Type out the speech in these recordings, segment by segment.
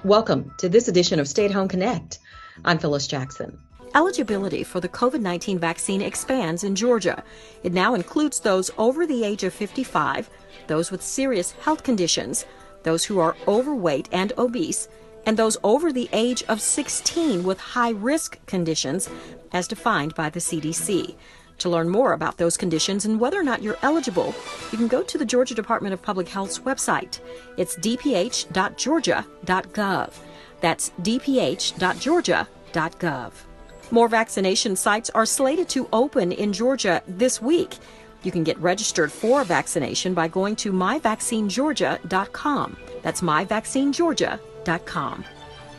Welcome to this edition of Stay at Home Connect. I'm Phyllis Jackson. Eligibility for the COVID-19 vaccine expands in Georgia. It now includes those over the age of 55, those with serious health conditions, those who are overweight and obese, and those over the age of 16 with high-risk conditions, as defined by the CDC. To learn more about those conditions and whether or not you're eligible, you can go to the Georgia Department of Public Health's website. It's dph.georgia.gov. That's dph.georgia.gov. More vaccination sites are slated to open in Georgia this week. You can get registered for a vaccination by going to myvaccinegeorgia.com. That's myvaccinegeorgia.com.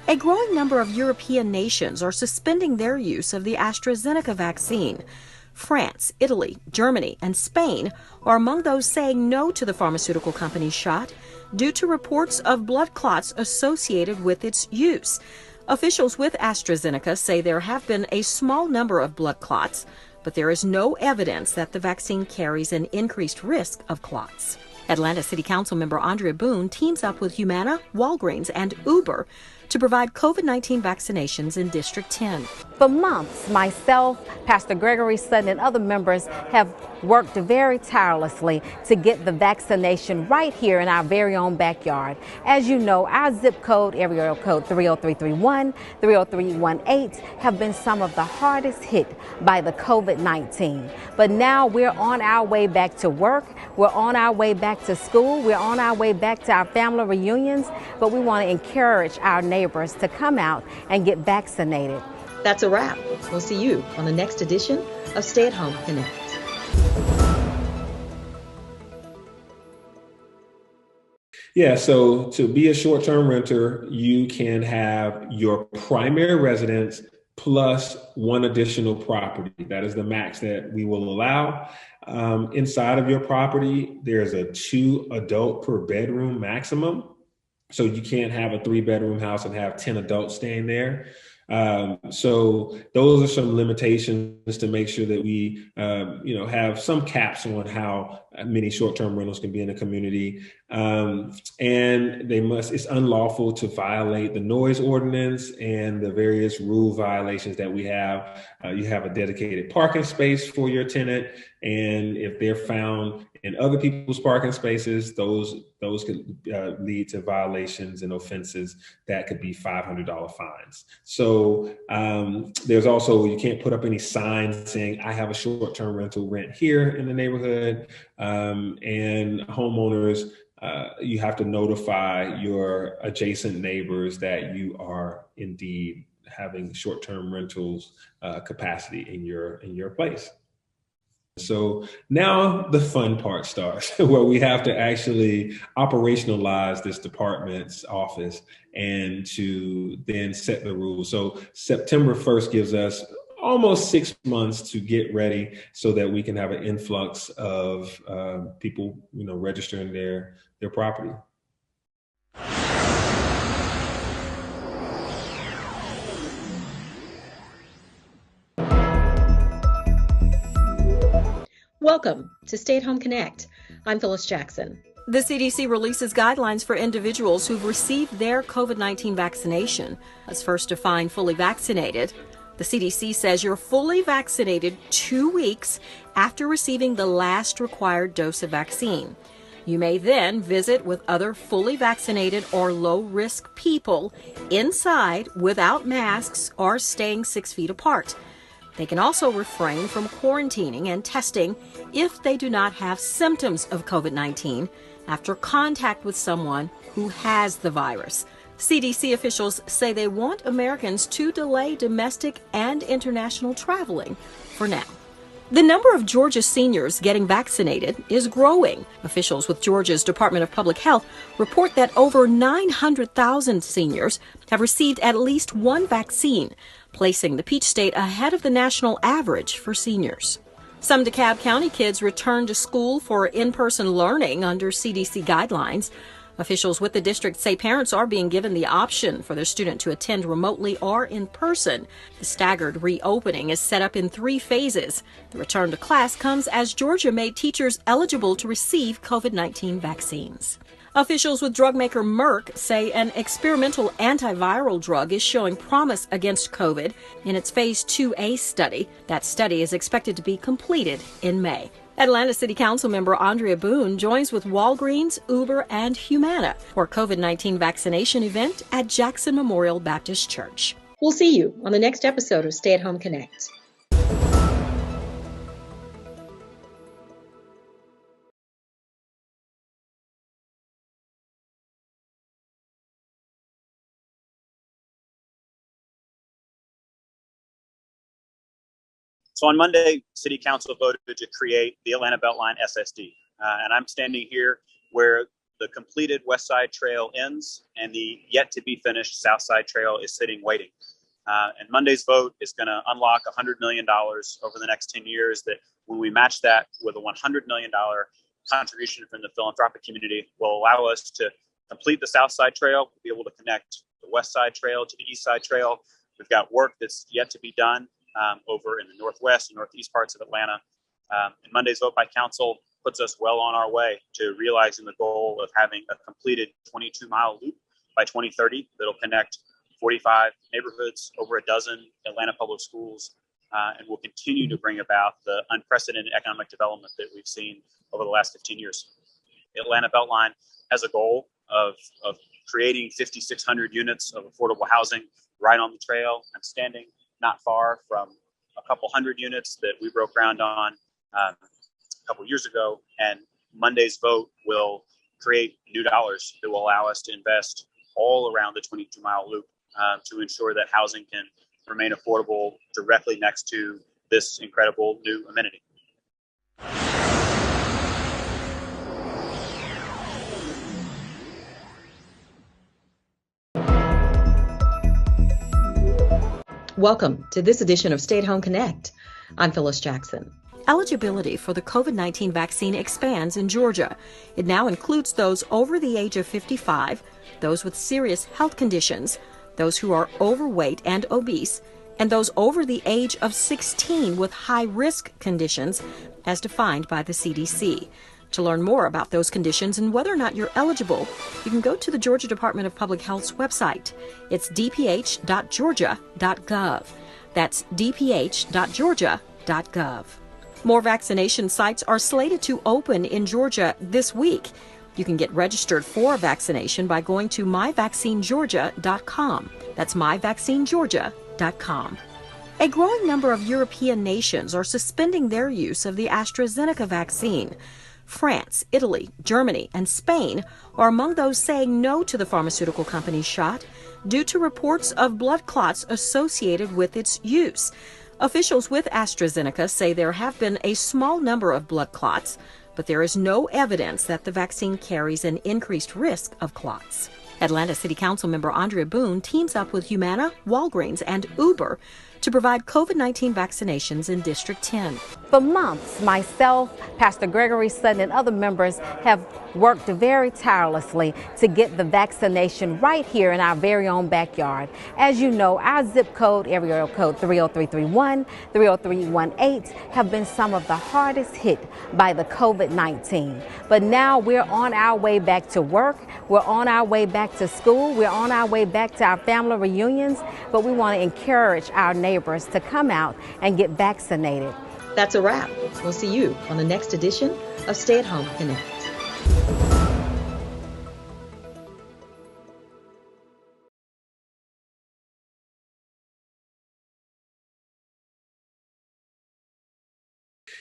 A growing number of European nations are suspending their use of the AstraZeneca vaccine. France, Italy, Germany, and Spain are among those saying no to the pharmaceutical company's shot due to reports of blood clots associated with its use. Officials with AstraZeneca say there have been a small number of blood clots, but there is no evidence that the vaccine carries an increased risk of clots. Atlanta City Council member Andrea Boone teams up with Humana, Walgreens, and Uber to provide COVID-19 vaccinations in District 10. For months, myself, Pastor Gregory Sutton, and other members have worked very tirelessly to get the vaccination right here in our very own backyard. As you know, our zip code, area code 30331, 30318, have been some of the hardest hit by the COVID-19. But now we're on our way back to work, we're on our way back to school, we're on our way back to our family reunions, but we want to encourage our neighbors to come out and get vaccinated. That's a wrap. We'll see you on the next edition of Stay at Home Connect. Yeah, so to be a short-term renter, you can have your primary residence plus one additional property. That is the max that we will allow. Inside of your property, there's a 2 adult per bedroom maximum. So you can't have a 3-bedroom house and have 10 adults staying there. So those are some limitations to make sure that we, have some caps on how many short-term rentals can be in a community. And it's unlawful to violate the noise ordinance and the various rule violations that we have. You have a dedicated parking space for your tenant. And if they're found in other people's parking spaces, those could lead to violations and offenses that could be $500 fines. So there's also, you can't put up any signs saying, I have a short-term rental rent here in the neighborhood. And homeowners, you have to notify your adjacent neighbors that you are indeed having short-term rentals capacity in your place. So now the fun part starts, where we have to actually operationalize this department's office and to then set the rules. So September 1st gives us almost 6 months to get ready so that we can have an influx of people, registering their property. Welcome to Stay at Home Connect. I'm Phyllis Jackson. The CDC releases guidelines for individuals who've received their COVID-19 vaccination. As first defined fully vaccinated, the CDC says you're fully vaccinated 2 weeks after receiving the last required dose of vaccine. You may then visit with other fully vaccinated or low-risk people inside without masks or staying 6 feet apart. They can also refrain from quarantining and testing if they do not have symptoms of COVID-19 after contact with someone who has the virus. CDC officials say they want Americans to delay domestic and international traveling for now. The number of Georgia seniors getting vaccinated is growing. Officials with Georgia's Department of Public Health report that over 900,000 seniors have received at least one vaccine, placing the Peach State ahead of the national average for seniors. Some DeKalb County kids return to school for in-person learning under CDC guidelines. Officials with the district say parents are being given the option for their student to attend remotely or in person. The staggered reopening is set up in 3 phases. The return to class comes as Georgia made teachers eligible to receive COVID-19 vaccines. Officials with drug maker Merck say an experimental antiviral drug is showing promise against COVID in its phase 2A study. That study is expected to be completed in May. Atlanta City Council member Andrea Boone joins with Walgreens, Uber, and Humana for a COVID-19 vaccination event at Jackson Memorial Baptist Church. We'll see you on the next episode of Stay at Home Connect. So on Monday, City Council voted to create the Atlanta Beltline Ssd. And I'm standing here where the completed West Side Trail ends and the yet to be finished South Side Trail is sitting waiting. And Monday's vote is going to unlock $100 million over the next 10 years that when we match that with a $100 million contribution from the philanthropic community will allow us to complete the South Side Trail, be able to connect the West Side Trail to the East Side Trail. We've got work that's yet to be done over in the northwest and northeast parts of Atlanta. And Monday's vote by council puts us well on our way to realizing the goal of having a completed 22-mile loop by 2030 that'll connect 45 neighborhoods, over a dozen Atlanta public schools, and will continue to bring about the unprecedented economic development that we've seen over the last 15 years. The Atlanta Beltline has a goal of creating 5,600 units of affordable housing right on the trail. I'm standing not far from a couple hundred units that we broke ground on a couple years ago. And Monday's vote will create new dollars that will allow us to invest all around the 22-mile loop to ensure that housing can remain affordable directly next to this incredible new amenity. Welcome to this edition of Stay at Home Connect. I'm Phyllis Jackson. Eligibility for the COVID-19 vaccine expands in Georgia. It now includes those over the age of 55, those with serious health conditions, those who are overweight and obese, and those over the age of 16 with high-risk conditions, as defined by the CDC. To learn more about those conditions and whether or not you're eligible, you can go to the Georgia Department of Public Health's website. It's dph.georgia.gov. That's dph.georgia.gov. More vaccination sites are slated to open in Georgia this week. You can get registered for a vaccination by going to myvaccinegeorgia.com. That's myvaccinegeorgia.com. A growing number of European nations are suspending their use of the AstraZeneca vaccine. France, Italy, Germany, and Spain are among those saying no to the pharmaceutical company's shot due to reports of blood clots associated with its use. Officials with AstraZeneca say there have been a small number of blood clots, but there is no evidence that the vaccine carries an increased risk of clots. Atlanta City Council member Andrea Boone teams up with Humana, Walgreens, and Uber to provide COVID-19 vaccinations in District 10. For months, myself, Pastor Gregory Sutton, and other members have worked very tirelessly to get the vaccination right here in our very own backyard. As you know, our zip code, area code 30331, 30318, have been some of the hardest hit by the COVID-19. But now we're on our way back to work, we're on our way back to school, we're on our way back to our family reunions, but we want to encourage our neighbors to come out and get vaccinated. That's a wrap. We'll see you on the next edition of Stay at Home Connect.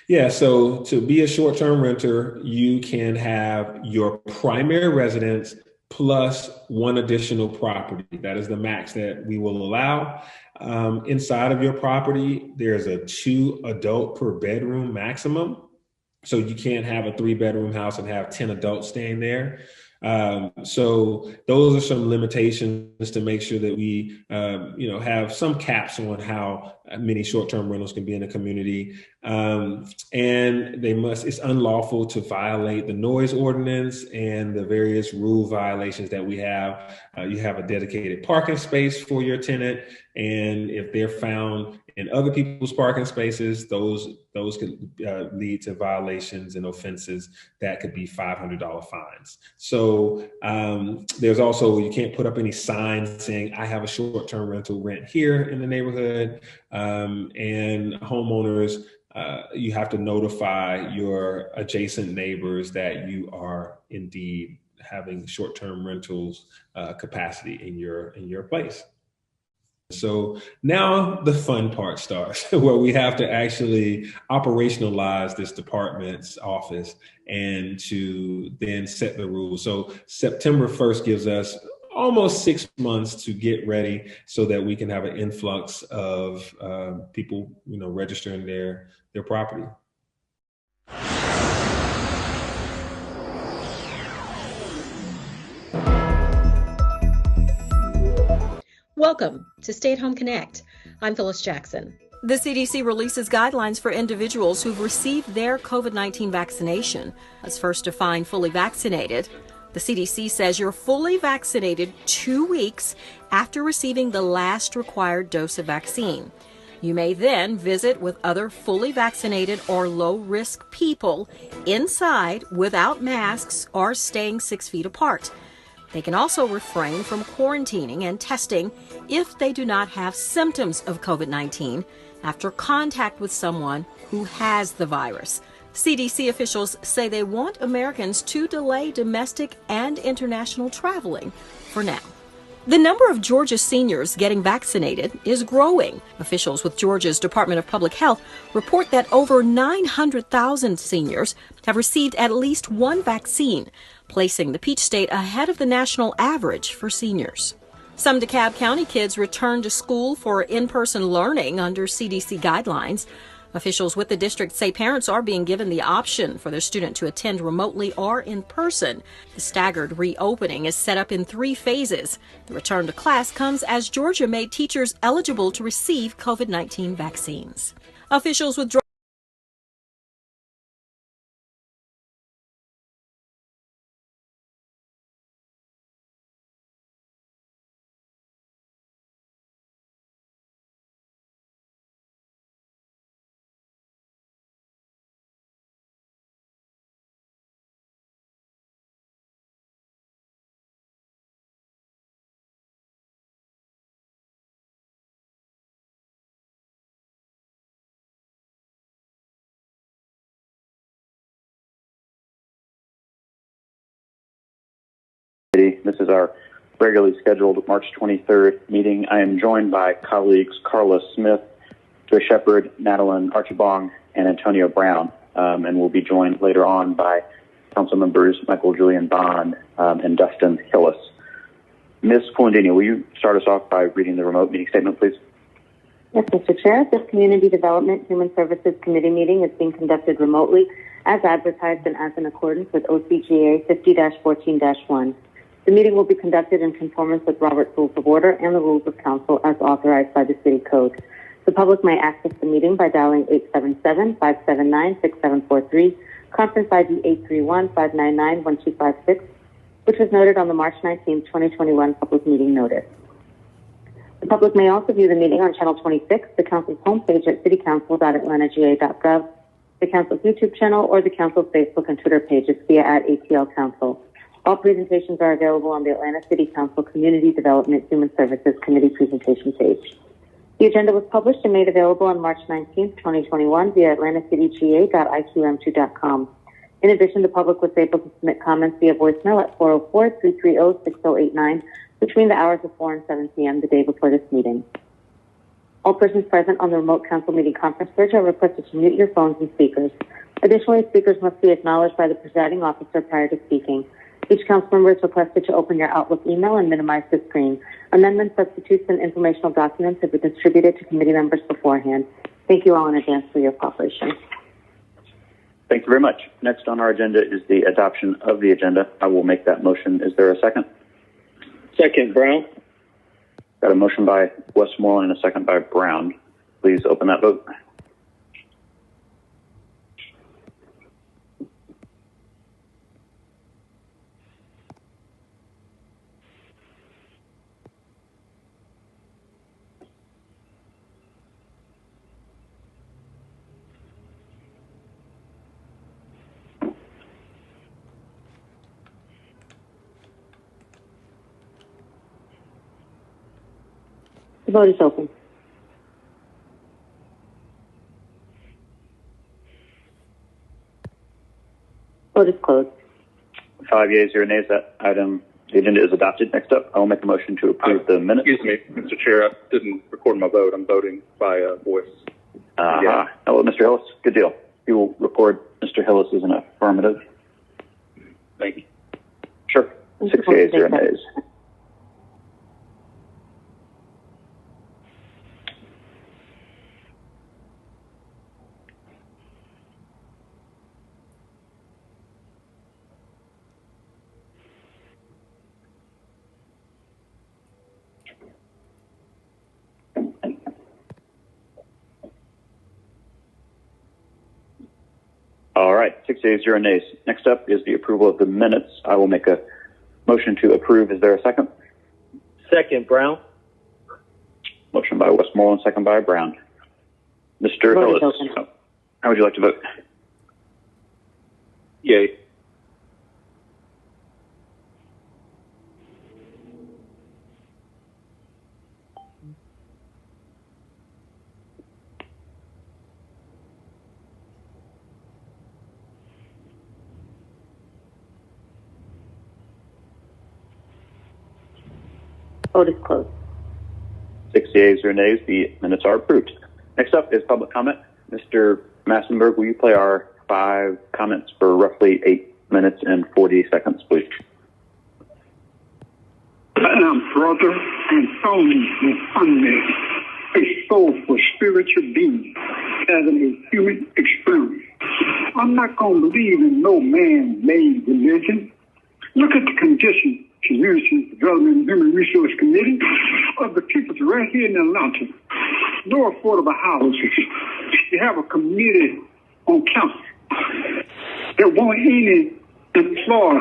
Yeah, so to be a short-term renter, you can have your primary residence plus one additional property. That is the max that we will allow. Inside of your property, there's a 2 adult per bedroom maximum. So you can't have a 3-bedroom house and have 10 adults staying there. So those are some limitations to make sure that we, have some caps on how many short-term rentals can be in the community. And it's unlawful to violate the noise ordinance and the various rule violations that we have. You have a dedicated parking space for your tenant. And if they're found in other people's parking spaces, those could lead to violations and offenses that could be $500 fines. So there's also, you can't put up any signs saying, I have a short-term rental rent here in the neighborhood. And homeowners, you have to notify your adjacent neighbors that you are indeed having short-term rentals capacity in your place. So now the fun part starts, where we have to actually operationalize this department's office and to then set the rules. So September 1st gives us almost 6 months to get ready so that we can have an influx of people, registering their property. Welcome to Stay at Home Connect. I'm Phyllis Jackson. The CDC releases guidelines for individuals who've received their COVID-19 vaccination. As first defined fully vaccinated, the CDC says you're fully vaccinated 2 weeks after receiving the last required dose of vaccine. You may then visit with other fully vaccinated or low-risk people inside without masks or staying 6 feet apart. They can also refrain from quarantining and testing if they do not have symptoms of COVID-19 after contact with someone who has the virus. CDC officials say they want Americans to delay domestic and international traveling for now. The number of Georgia seniors getting vaccinated is growing. Officials with Georgia's Department of Public Health report that over 900,000 seniors have received at least one vaccine, placing the Peach State ahead of the national average for seniors. Some DeKalb County kids return to school for in-person learning under CDC guidelines. Officials with the district say parents are being given the option for their student to attend remotely or in person. The staggered reopening is set up in 3 phases. The return to class comes as Georgia made teachers eligible to receive COVID-19 vaccines. Officials with This is our regularly scheduled March 23rd meeting. I am joined by colleagues Carla Smith, Joy Shepard, Madeline Archibong, and Antonio Brown, and we'll be joined later on by council members Michael Julian Bond and Dustin Hillis. Ms. Polendina, will you start us off by reading the remote meeting statement, please? Yes, Mr. Chair. This Community Development Human Services Committee meeting is being conducted remotely as advertised and as in accordance with OCGA 50-14-1. The meeting will be conducted in conformance with Robert's Rules of Order and the Rules of Council as authorized by the City Code. The public may access the meeting by dialing 877-579-6743, conference ID 831-599-1256, which was noted on the March 19, 2021 public meeting notice. The public may also view the meeting on Channel 26, the Council's homepage at citycouncil.atlantagA.gov, the Council's YouTube channel, or the Council's Facebook and Twitter pages via @ATL Council. All presentations are available on the Atlanta City Council Community Development Human Services Committee presentation page. The agenda was published and made available on March 19, 2021 via atlantacitga.iqm2.com. In addition, the public was able to submit comments via voicemail at 404-330-6089 between the hours of 4 and 7 p.m. the day before this meeting. All persons present on the remote council meeting conference bridge are requested to mute your phones and speakers. Additionally, speakers must be acknowledged by the presiding officer prior to speaking. Each council member is requested to open your Outlook email and minimize the screen. Amendments, substitutes, and informational documents have been distributed to committee members beforehand. Thank you all in advance for your cooperation. Thank you very much. Next on our agenda is the adoption of the agenda. I will make that motion. Is there a second? Second, Brown. Got a motion by Westmoreland and a second by Brown. Please open that vote. The vote is open. Vote is closed. 5 yeas, 0 nays. That item, the agenda is adopted. Next up, I will make a motion to approve the minutes. Excuse me, Mr. Chair, I didn't record my vote. I'm voting by voice. Yeah. Hello, Mr. Hillis. Good deal. You will record Mr. Hillis as an affirmative. Thank you. Sure. 6 yeas, 0 nays. All right, 6 yeas, 0 nays. Next up is the approval of the minutes. I will make a motion to approve. Is there a second? Second, Brown. Motion by Westmoreland, second by Brown. Mr. Vote is Hillis, open. how would you like to vote? Yay. Vote is closed. 6 yeas, 0 nays. The minutes are approved. Next up is public comment. Mr. Massenberg, will you play our 5 comments for roughly 8 minutes and 40 seconds, please? I am brother and phony and unmet, a soulful spiritual being having a human experience. I'm not going to believe in no man-made religion. Look at the condition, Community Development and Human Resource Committee of the people right here in Atlanta. No affordable houses. You have a committee on council that won't even employ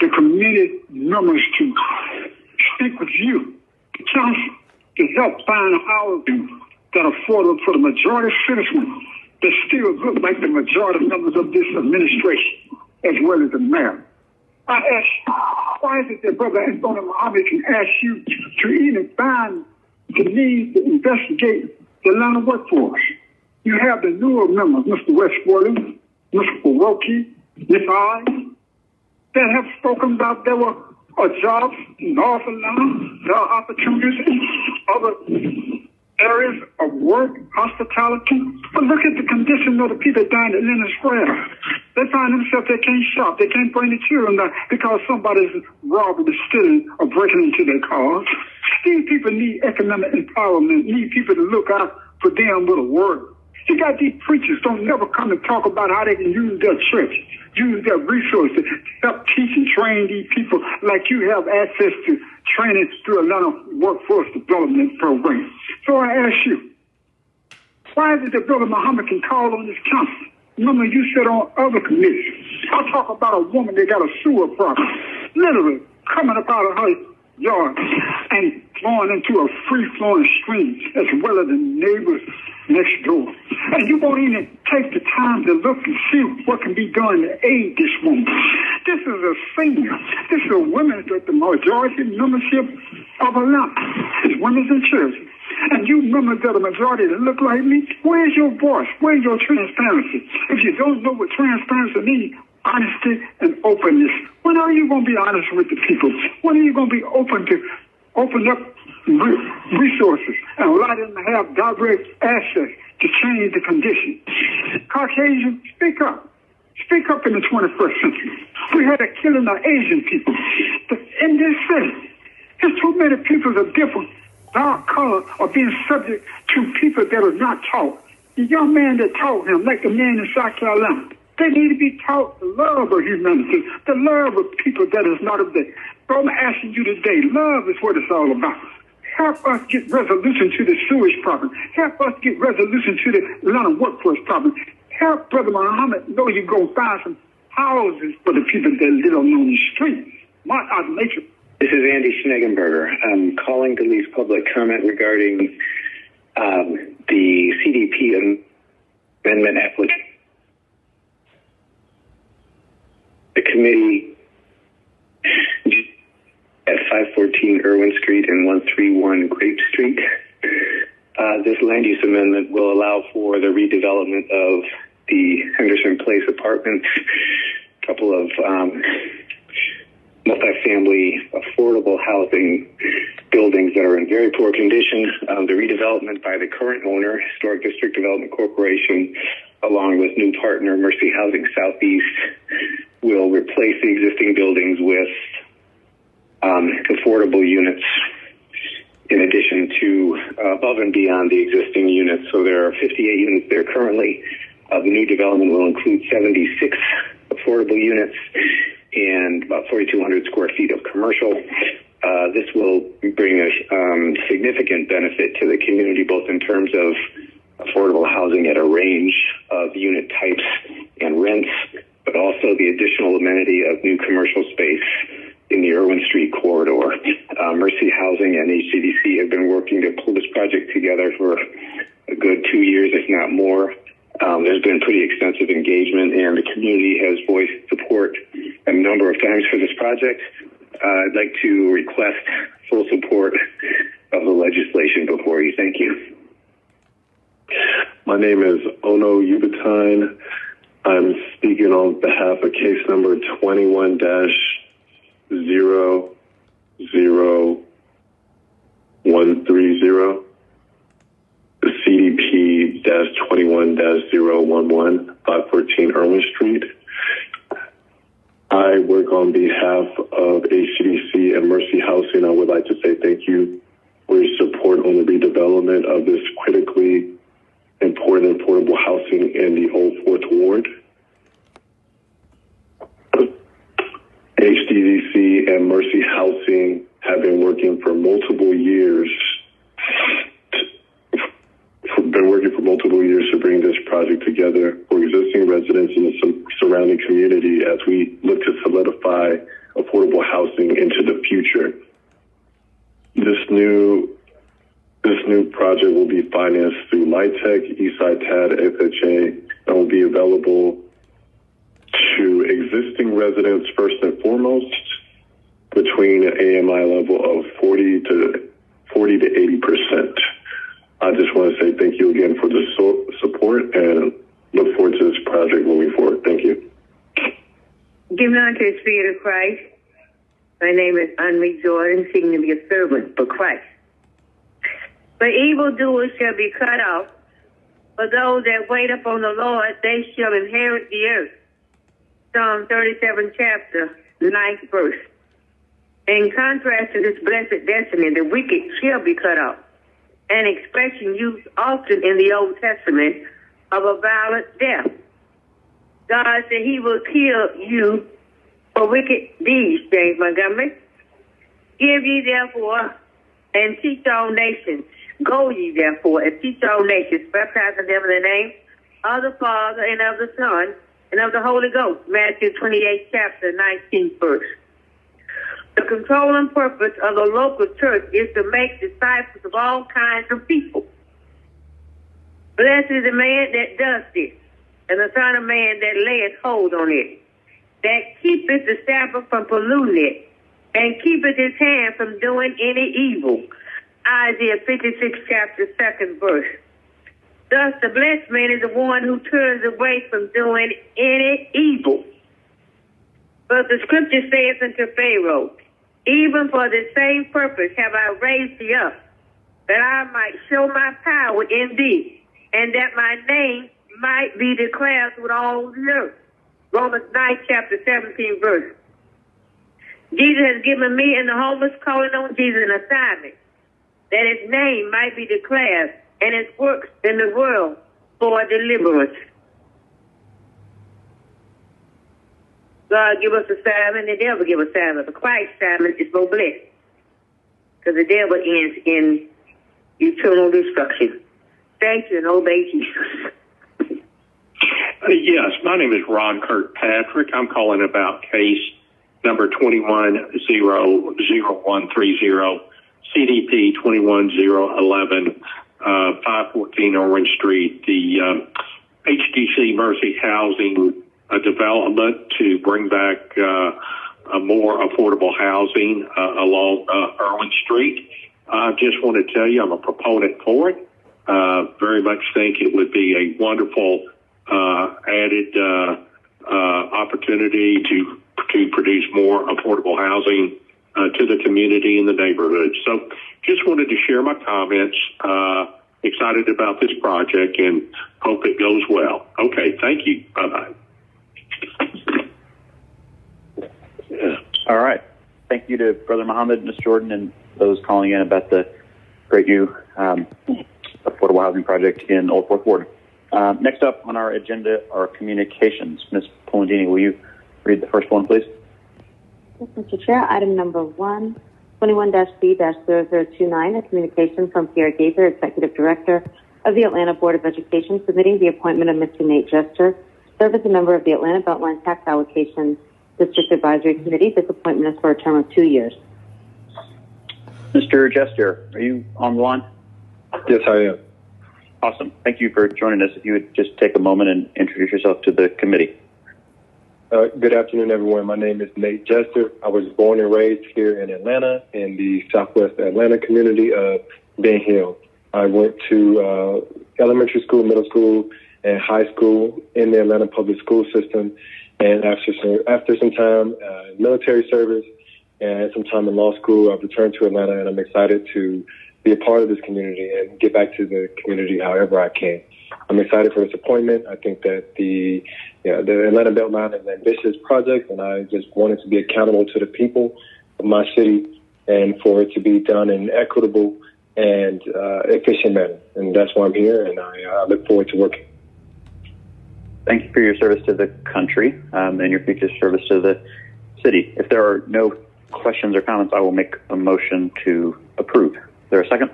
the committee members to stick with you, the council, to help find housing that are affordable for the majority of citizens that still look like the majority members of this administration, as well as the mayor. I ask you, why is it that Brother Anthony Muhammad can ask you to even find the need to investigate the Atlanta workforce? You have the newer members, Mr. Westmoreland, Mr. Wilkie, Ms. I, that have spoken about there were jobs in North Atlanta, there are opportunities in other areas of work, hospitality. But look at the condition of the people down at Leonard Square. They find themselves, they can't shop, they can't bring the children down because somebody's robbing, stealing, or breaking into their cars. These people need economic empowerment, need people to look out for them with a word. You got these preachers don't never come and talk about how they can use their church, use their resources to help teach and train these people like you have access to training through a lot of workforce development programs. So I ask you, why is it that Brother Muhammad can call on this council? Remember, you sit on other committees. I talk about a woman that got a sewer problem, literally coming up out of her yard and flowing into a free-flowing stream, as well as the neighbors next door. And you won't even take the time to look and see what can be done to aid this woman. This is a senior. This is a woman that the majority membership of Atlanta is women in church. And you members that are majority that look like me, where's your voice? Where's your transparency? If you don't know what transparency means, honesty and openness. When are you going to be honest with the people? When are you going to be open up resources and allow them to have direct access to change the condition? Caucasian, speak up. Speak up in the 21st century. We had a killing of Asian people in this city. There's too many people of different dark color are being subject to people that are not taught. The young man that taught him, like the man in South Carolina, they need to be taught the love of humanity, the love of people that is not of day. So I'm asking you today, love is what it's all about. Help us get resolution to the sewage problem. Help us get resolution to the Atlanta workforce problem. Help Brother Muhammad know you're going to find some houses for the people that live on the streets. Mark out nature. This is Andy Schnegenberger. I'm calling to leave public comment regarding the CDP amendment application. The committee at 514 Irwin Street and 131 Grape Street. This land use amendment will allow for the redevelopment of the Henderson Place apartments, a couple of multifamily affordable housing buildings that are in very poor condition. The redevelopment by the current owner, Historic District Development Corporation, along with new partner Mercy Housing Southeast, will replace the existing buildings with affordable units in addition to above and beyond the existing units. So there are 58 units there currently. The new development will include 76 affordable units and about 4,200 square feet of commercial. This will bring a significant benefit to the community, both in terms of affordable housing at a range of unit types and rents, but also the additional amenity of new commercial space in the Irwin Street corridor. Mercy Housing and HCDC have been working to pull this project together for a good 2 years, if not more. There's been pretty extensive engagement, and the community has voiced support a number of times for this project. I'd like to request full support of the legislation before you. Thank you. My name is Ono Yubatine. I'm speaking on behalf of case number 21-00130. The CDP-21-011, 514 Irwin Street. I work on behalf of HCDC and Mercy Housing. I would like to say thank you for your support on the redevelopment of this critically important affordable housing in the Old Fourth Ward. HCDC and Mercy Housing have been working for multiple years to bring this project together for existing residents in the surrounding community as we look to solidify affordable housing into the future. This new project will be financed through LIHTC, Eastside TAD, FHA, and will be available to existing residents first and foremost between an AMI level of 40 to 80%. I just want to say thank you again for the support and look forward to this project moving forward. Thank you. Giving unto the Spirit of Christ. My name is Anne Jordan, seeking to be a servant for Christ. But evildoers shall be cut off. For those that wait upon the Lord, they shall inherit the earth. Psalm 37 chapter, 9th verse. In contrast to this blessed destiny, the wicked shall be cut off. An expression used often in the Old Testament of a violent death. God said he will kill you for wicked deeds, James Montgomery. Give ye therefore and teach all nations. Go ye therefore and teach all nations, baptizing them in the name of the Father and of the Son and of the Holy Ghost. Matthew 28 chapter, 19th verse. The controlling purpose of the local church is to make disciples of all kinds of people. Blessed is the man that does this, and the Son of Man that layeth hold on it, that keepeth the Sabbath from polluting it, and keepeth his hand from doing any evil. Isaiah 56 chapter 2nd verse. Thus the blessed man is the one who turns away from doing any evil. But the scripture saith unto Pharaoh, even for the same purpose have I raised thee up, that I might show my power in thee, and that my name might be declared with all the earth. Romans 9 chapter 17 verse. Jesus has given me and the homeless calling on Jesus an assignment, that his name might be declared and his works in the world for deliverance. God give us a assignment, and the devil give us assignment. But Christ's assignment is more blessed. because the devil ends in eternal destruction. Thank you and obey Jesus. Yes, my name is Ron Kirkpatrick. I'm calling about case number 21-00130, CDP 21011, 514 Orange Street, the HDC Mercy Housing development to bring back more affordable housing along Irwin Street. I just want to tell you I'm a proponent for it. Very much think it would be a wonderful added opportunity to produce more affordable housing to the community and the neighborhood. So just wanted to share my comments. Excited about this project and hope it goes well. Okay, thank you. Bye-bye. All right. Thank you to Brother Muhammad, Ms. Jordan, and those calling in about the great new affordable housing project in Old Fourth Ward. Next up on our agenda are communications. Ms. Polendini, will you read the first one, please? Yes, Mr. Chair. Item number 1, 21-B-0029, a communication from Pierre Gaither, Executive Director of the Atlanta Board of Education, submitting the appointment of Mr. Nate Jester to serve as a member of the Atlanta Beltline Tax Allocation District Advisory Committee. This appointment is for a term of 2 years. Mr. Jester, are you on the line? Yes, I am. Awesome. Thank you for joining us. If you would just take a moment and introduce yourself to the committee. Good afternoon, everyone. My name is Nate Jester. I was born and raised here in Atlanta in the Southwest Atlanta community of Ben Hill. I went to elementary school, middle school, and high school in the Atlanta public school system. And after some time in military service and some time in law school, I've returned to Atlanta, and I'm excited to be a part of this community and give back to the community however I can. I'm excited for this appointment. I think that the Atlanta Beltline is an ambitious project, and I just want it to be accountable to the people of my city and for it to be done in equitable and efficient manner. And that's why I'm here, and I look forward to working. Thank you for your service to the country and your future service to the city. If there are no questions or comments, I will make a motion to approve. Is there a second?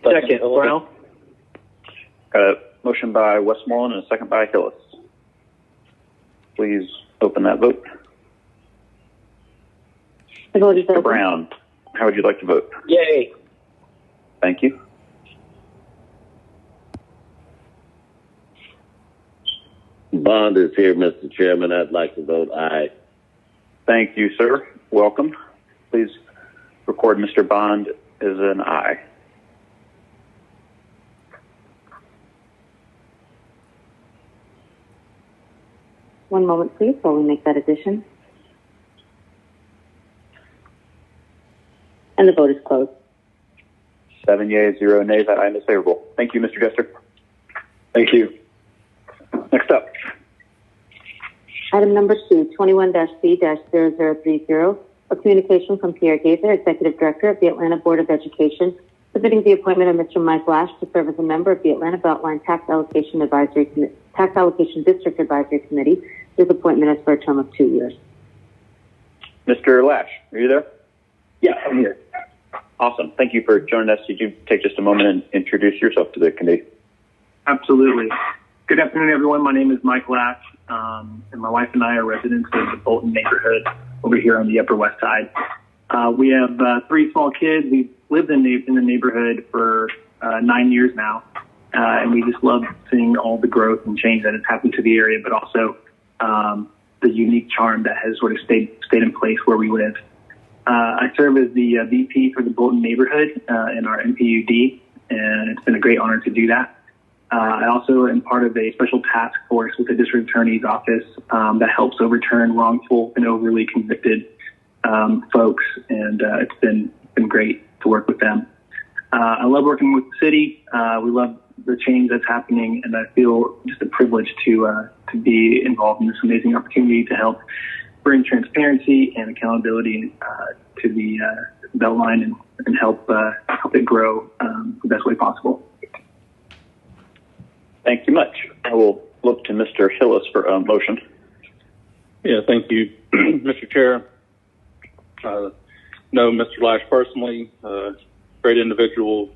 Second, Brown. Got a motion by Westmoreland and a second by Hillis. Please open that vote. The vote is open. Mr. Brown, how would you like to vote? Yay. Thank you. Bond is here, Mr. Chairman. I'd like to vote aye. Thank you, sir. Welcome. Please record Mr. Bond as an aye. One moment, please, while we make that addition. And the vote is closed. 7 yeas, 0 nays. That item is favorable. Thank you, Mr. Jester. Thank you. Next up. Item number 2, 21-C-0030, a communication from Pierre Gaither, Executive Director of the Atlanta Board of Education, submitting the appointment of Mr. Mike Lash to serve as a member of the Atlanta Beltline Tax Allocation District Advisory Committee. This appointment is for a term of 2 years. Mr. Lash, are you there? Yeah, I'm here. Awesome. Thank you for joining us. Could you take just a moment and introduce yourself to the committee? Absolutely. Good afternoon, everyone. My name is Mike Lash, and my wife and I are residents of the Bolton neighborhood over here on the Upper West Side. We have 3 small kids. We've lived in the neighborhood for 9 years now, and we just love seeing all the growth and change that has happened to the area, but also the unique charm that has sort of stayed in place where we live. I serve as the VP for the Bolton neighborhood in our MPUD, and it's been a great honor to do that. I also am part of a special task force with the district attorney's office that helps overturn wrongful and overly convicted folks, and it's been great to work with them. I love working with the city. We love the change that's happening, and I feel just a privilege to be involved in this amazing opportunity to help bring transparency and accountability to the Beltline and help it grow the best way possible. Thank you much. I will look to Mr. Hillis for a motion. Yeah, thank you, Mr. Chair. know Mr. Lash personally, great individual,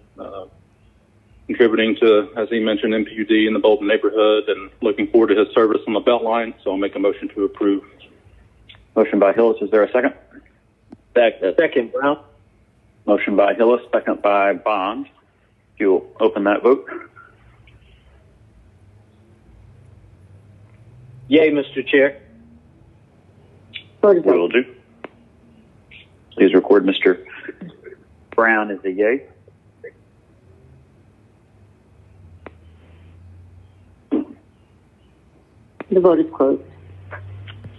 contributing to, as he mentioned, MPUD in the Bolton neighborhood, and looking forward to his service on the Beltline. So I'll make a motion to approve. Motion by Hillis. Is there a second? Second, Brown. Motion by Hillis, second by Bond. If you'll open that vote. Yay, Mr. Chair. Will do. Please record Mr. Brown as a yay. The vote is closed.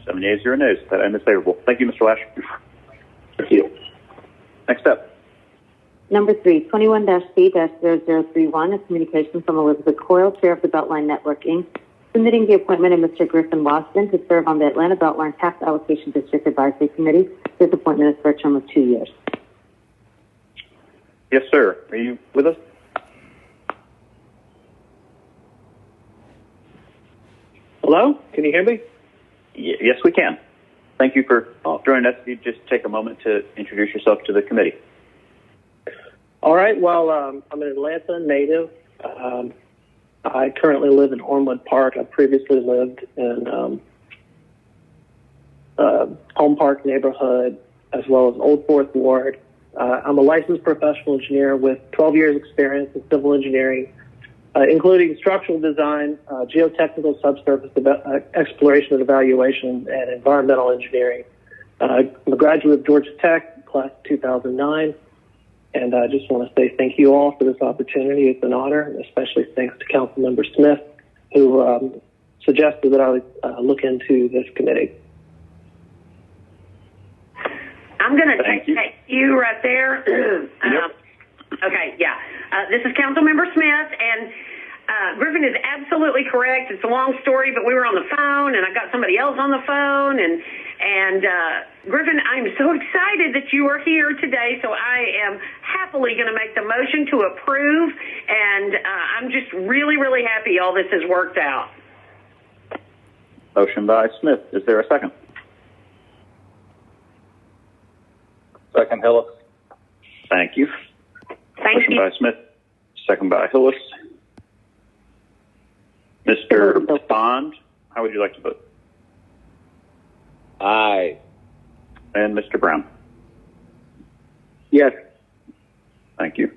7 yeas, 0 nays. That item is favorable. Thank you, Mr. Lash. Thank you. Next up. Number 3, 21-C-0031, a communication from Elizabeth Coyle, Chair of the Beltline Network, Inc., submitting the appointment of Mr. Griffin Wasden to serve on the Atlanta Beltline Tax Allocation District Advisory Committee. This appointment is for a term of 2 years. Yes, sir. Are you with us? Hello? Can you hear me? Yes, we can. Thank you for joining us. You just take a moment to introduce yourself to the committee. All right. Well, I'm an Atlanta native. I currently live in Ormwood Park. I previously lived in Home Park neighborhood, as well as Old Fourth Ward. I'm a licensed professional engineer with 12 years experience in civil engineering, including structural design, geotechnical subsurface exploration and evaluation, and environmental engineering. I'm a graduate of Georgia Tech, class of 2009. And I just want to say thank you all for this opportunity. It's an honor, and especially thanks to Councilmember Smith, who suggested that I look into this committee. I'm going to take you right there. Yep. Okay, yeah. This is Councilmember Smith, and Griffin is absolutely correct. It's a long story, but we were on the phone, and I got somebody else on the phone, and Griffin, I'm so excited that you are here today, so I am happily going to make the motion to approve, and I'm just really, really happy all this has worked out. Motion by Smith. Is there a second? Second, Hillis. Thank you. Thank you. Motion by Smith, second by Hillis. Mr. Bond, how would you like to vote? Aye. And Mr. Brown? Yes. Thank you.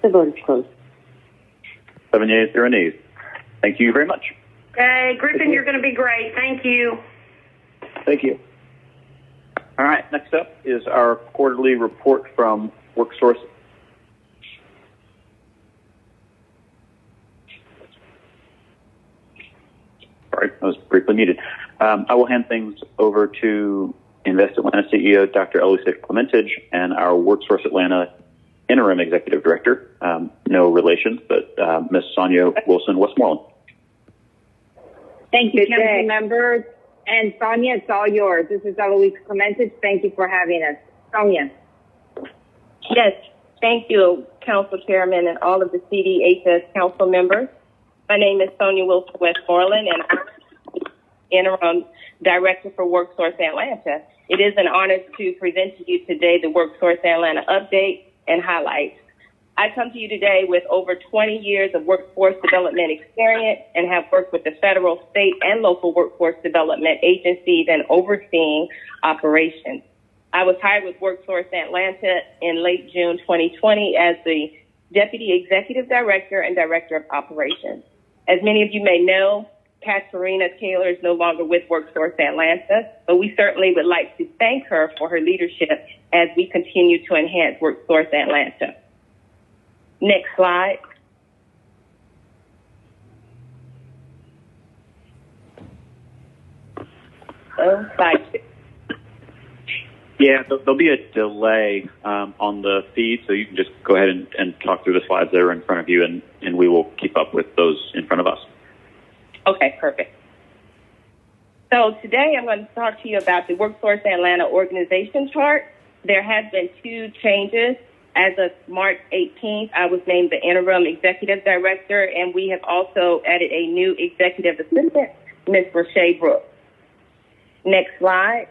The vote is closed. 7 yeas, 0 nays. Thank you very much. Okay, Griffin, you're going to be great. Thank you. Thank you. All right, next up is our quarterly report from Worksource. Sorry, I was briefly muted. I will hand things over to Invest Atlanta CEO Dr. Elisif Clementage and our Worksource Atlanta Interim Executive Director, no relation, but Ms. Sonia Wilson-Westmoreland. Thank you, council members. And Sonia, it's all yours. This is Eloise Clementage. Thank you for having us. Sonia. Yes, thank you, Council Chairman and all of the CDHS council members. My name is Sonia Wilson-Westmoreland, and I'm Interim Director for Worksource Atlanta. It is an honor to present to you today the Worksource Atlanta update and highlights. I come to you today with over 20 years of workforce development experience and have worked with the federal, state, and local workforce development agencies and overseeing operations. I was hired with Worksource Atlanta in late June 2020 as the Deputy Executive Director and Director of Operations. As many of you may know, Katarina Taylor is no longer with Worksource Atlanta, but we certainly would like to thank her for her leadership as we continue to enhance Worksource Atlanta. Next slide. Slide 2. Yeah, there'll be a delay on the feed, so you can just go ahead and talk through the slides that are in front of you, and we will keep up with those in front of us. Okay, perfect. So today I'm going to talk to you about the Worksource Atlanta organization chart. There have been 2 changes. As of March 18th, I was named the interim executive director, and we have also added a new executive assistant, Ms. Rashay Brooks. Next slide.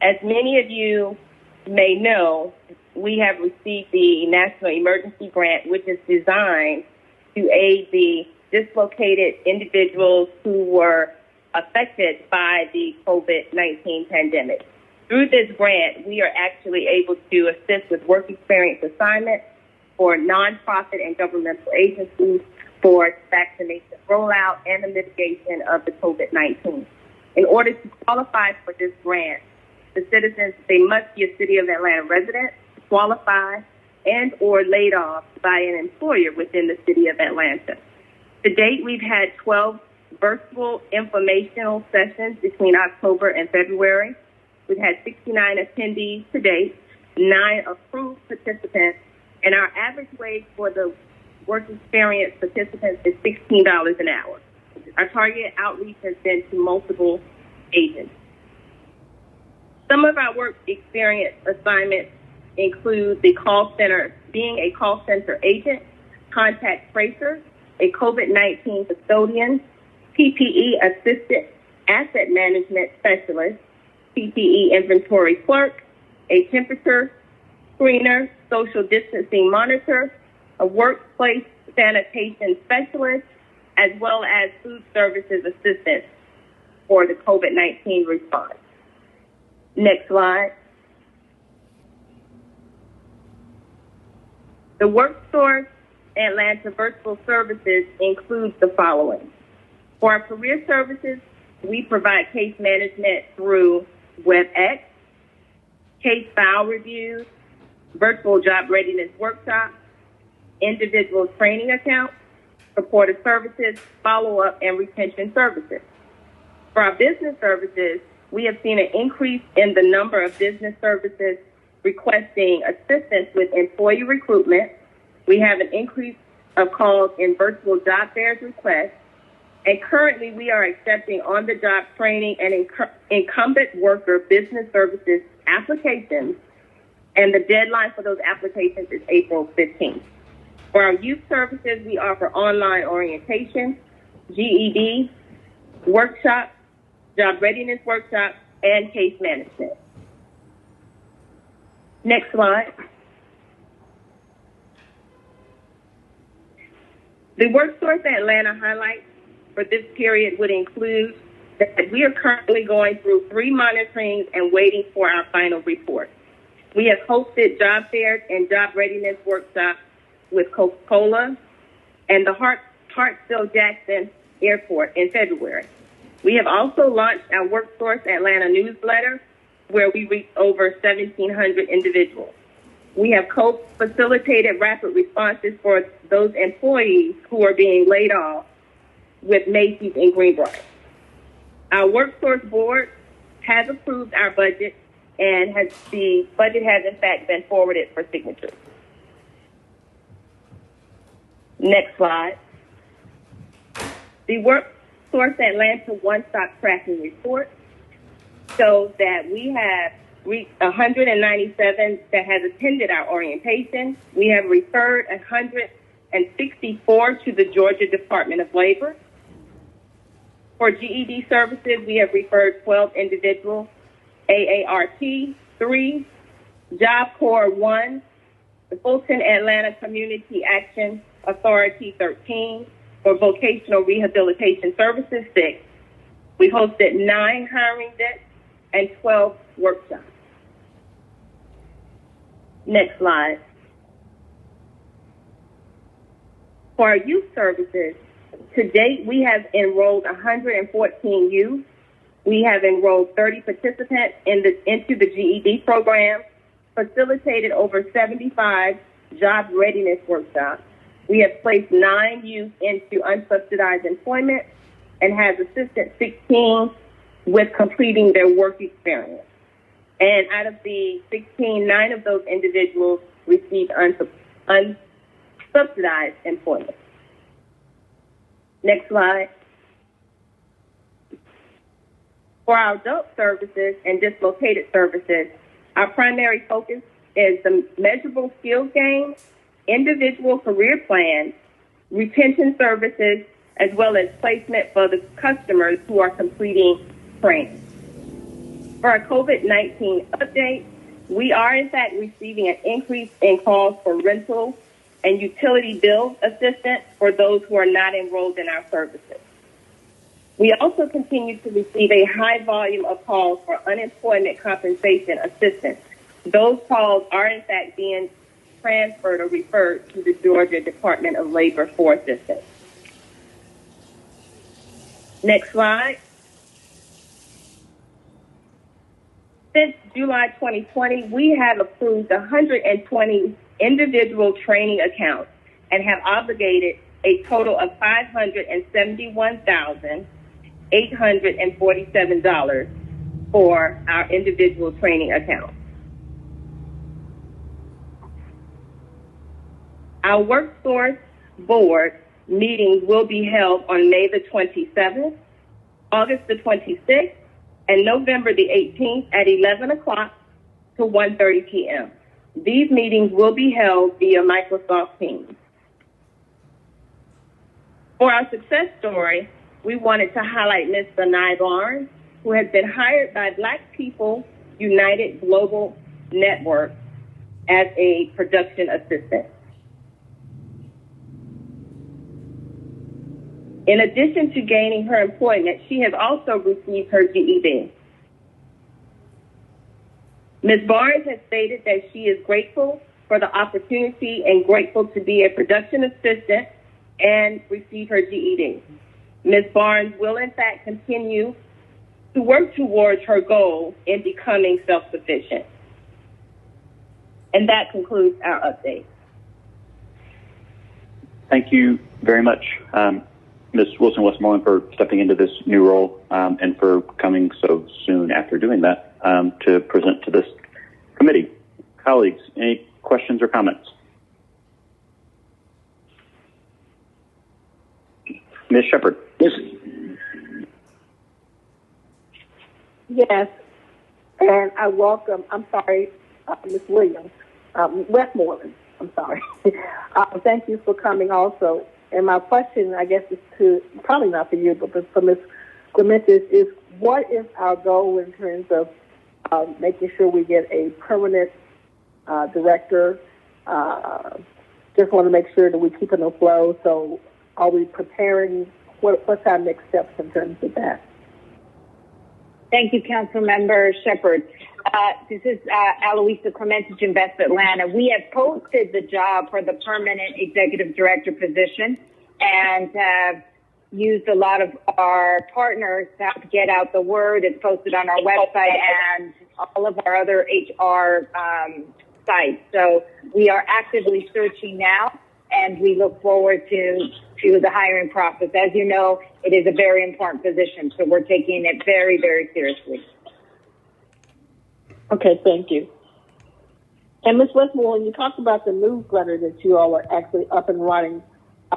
As many of you may know, we have received the National Emergency Grant, which is designed to aid the dislocated individuals who were affected by the COVID-19 pandemic. Through this grant, we are actually able to assist with work experience assignments for nonprofit and governmental agencies for vaccination rollout and the mitigation of the COVID-19. In order to qualify for this grant, the citizens, they must be a City of Atlanta resident, qualify, and or laid off by an employer within the City of Atlanta. To date, we've had 12 virtual informational sessions between October and February. We've had 69 attendees to date, 9 approved participants, and our average wage for the work experience participants is $16 an hour. Our target outreach has been to multiple agents. Some of our work experience assignments include the call center, being a call center agent, contact tracer, a COVID-19 custodian, PPE assistant, asset management specialist, PPE inventory clerk, a temperature screener, social distancing monitor, a workplace sanitation specialist, as well as food services assistant for the COVID-19 response. Next slide. The Worksource Atlanta virtual services includes the following. For our career services, we provide case management through WebEx, case file reviews, virtual job readiness workshops, individual training accounts, supportive services, follow-up, and retention services. For our business services, we have seen an increase in the number of business services requesting assistance with employee recruitment. We have an increase of calls in virtual job fairs requests. And currently, we are accepting on-the-job training and incumbent worker business services applications. And the deadline for those applications is April 15th. For our youth services, we offer online orientation, GED, workshops, job readiness workshops, and case management. Next slide. The Worksource Atlanta highlights for this period would include that we are currently going through 3 monitorings and waiting for our final report. We have hosted job fairs and job readiness workshops with Coca-Cola and the Hartsfield-Jackson Airport in February. We have also launched our Worksource Atlanta newsletter, where we reach over 1,700 individuals. We have co-facilitated rapid responses for those employees who are being laid off with Macy's and Greenbrier. Our Worksource board has approved our budget, and the budget has in fact been forwarded for signature. Next slide. The Worksource Atlanta one-stop tracking report shows that we have reached 197 that has attended our orientation. We have referred 164 to the Georgia Department of Labor. For GED services, we have referred 12 individuals, AART 3, Job Corps 1, the Fulton Atlanta Community Action Authority 13, for vocational rehabilitation services 6. We hosted 9 hiring decks and 12 workshops. Next slide. For our youth services, to date, we have enrolled 114 youth. We have enrolled 30 participants into the GED program, facilitated over 75 job readiness workshops. We have placed 9 youth into unsubsidized employment, and has assistant 16 with completing their work experience. And out of the 16, 9 of those individuals received unsubsidized employment. Next slide. For our adult services and dislocated services, our primary focus is the measurable skills gain, individual career plans, retention services, as well as placement for the customers who are completing training. For our COVID-19 update, we are in fact receiving an increase in calls for rental and utility bill assistance for those who are not enrolled in our services. We also continue to receive a high volume of calls for unemployment compensation assistance. Those calls are in fact being transferred or referred to the Georgia Department of Labor for assistance. Next slide. Since July 2020, we have approved 120 individual training accounts and have obligated a total of $571,847 for our individual training accounts. Our Worksource board meetings will be held on May the 27th, August the 26th, and November the 18th at 11 o'clock to 1:30 p.m. These meetings will be held via Microsoft Teams. For our success story, we wanted to highlight Ms. Sanai Barnes, who has been hired by Black People United Global Network as a production assistant. In addition to gaining her employment, she has also received her GED. Ms. Barnes has stated that she is grateful for the opportunity and grateful to be a production assistant and receive her GED. Ms. Barnes will in fact continue to work towards her goal in becoming self-sufficient. And that concludes our update. Thank you very much, Ms. Wilson-Westmoreland, for stepping into this new role and for coming so soon after doing that to present to this committee. Colleagues, any questions or comments? Ms. Shepard. Yes, and I welcome, Ms. Williams, Westmoreland, I'm sorry. Thank you for coming also. And my question, I guess, is probably not for you, but for Ms. Clementis, is what is our goal in terms of making sure we get a permanent director? Just want to make sure that we keep in the flow. So are we preparing? What's our next steps in terms of that? Thank you, Councilmember Shepard. This is Aloisa Clementis in Best Atlanta. We have posted the job for the permanent executive director position and have used a lot of our partners to help get out the word. It's posted on our website and all of our other HR sites. So we are actively searching now, and we look forward to the hiring process. As you know, it is a very important position, so we're taking it very, very seriously. Okay, thank you. And Ms. Westmoreland, you talked about the newsletter that you all are actually up and running.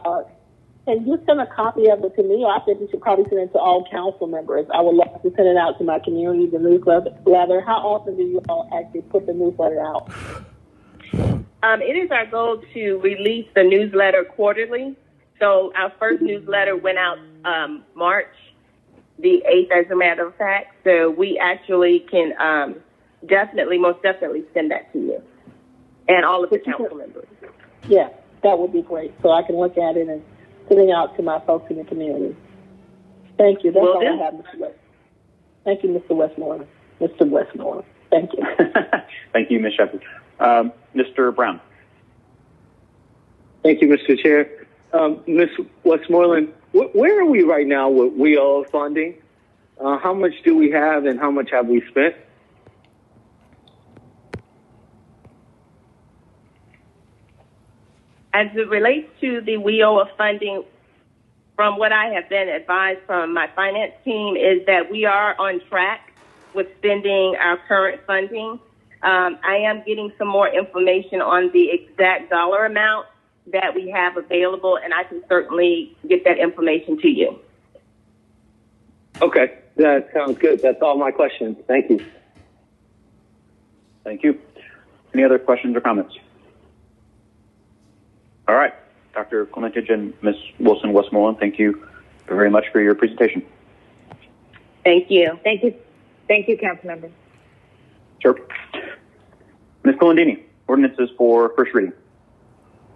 Can you send a copy of it to me? Or I think you should probably send it to all council members. I would love to send it out to my community, the newsletter. How often do you all actually put the newsletter out? It is our goal to release the newsletter quarterly. So our first newsletter went out March the 8th, as a matter of fact. So we actually can most definitely send that to you and all of the council members. Yeah, that would be great. So I can look at it and send it out to my folks in the community. Thank you. That's all I have, Mr. West. Thank you, Mr. Westmoreland. Mr. Westmoreland. Thank you. Thank you, Ms. Shepard. Mr. Brown. Thank you, Mr. Chair. Ms. Westmoreland, where are we right now with WEO funding? How much do we have and how much have we spent? As it relates to the WEO funding, from what I have been advised from my finance team is that we are on track with spending our current funding. I am getting some more information on the exact dollar amount that we have available, and I can certainly get that information to you. Okay, that sounds good. That's all my questions. Thank you. Thank you. Any other questions or comments? All right, Dr. Clementage and Ms. Wilson-Westmoreland, thank you very much for your presentation. Thank you. Thank you. Thank you, Councilmember. Sure. Ms. Colandini, ordinances for first reading.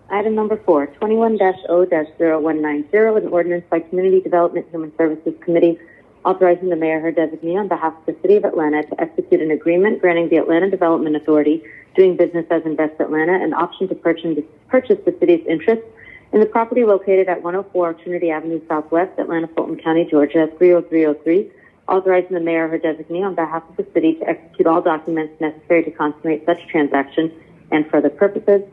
Item number 4, 21-0-0190, an ordinance by Community Development Human Services Committee authorizing the mayor, her designee, on behalf of the City of Atlanta to execute an agreement granting the Atlanta Development Authority, doing business as Invest Atlanta, an option to purchase the city's interest in the property located at 104 Trinity Avenue Southwest, Atlanta, Fulton County, Georgia, 30303, authorizing the mayor, her designee, on behalf of the city to execute all documents necessary to consummate such transaction and for other purposes.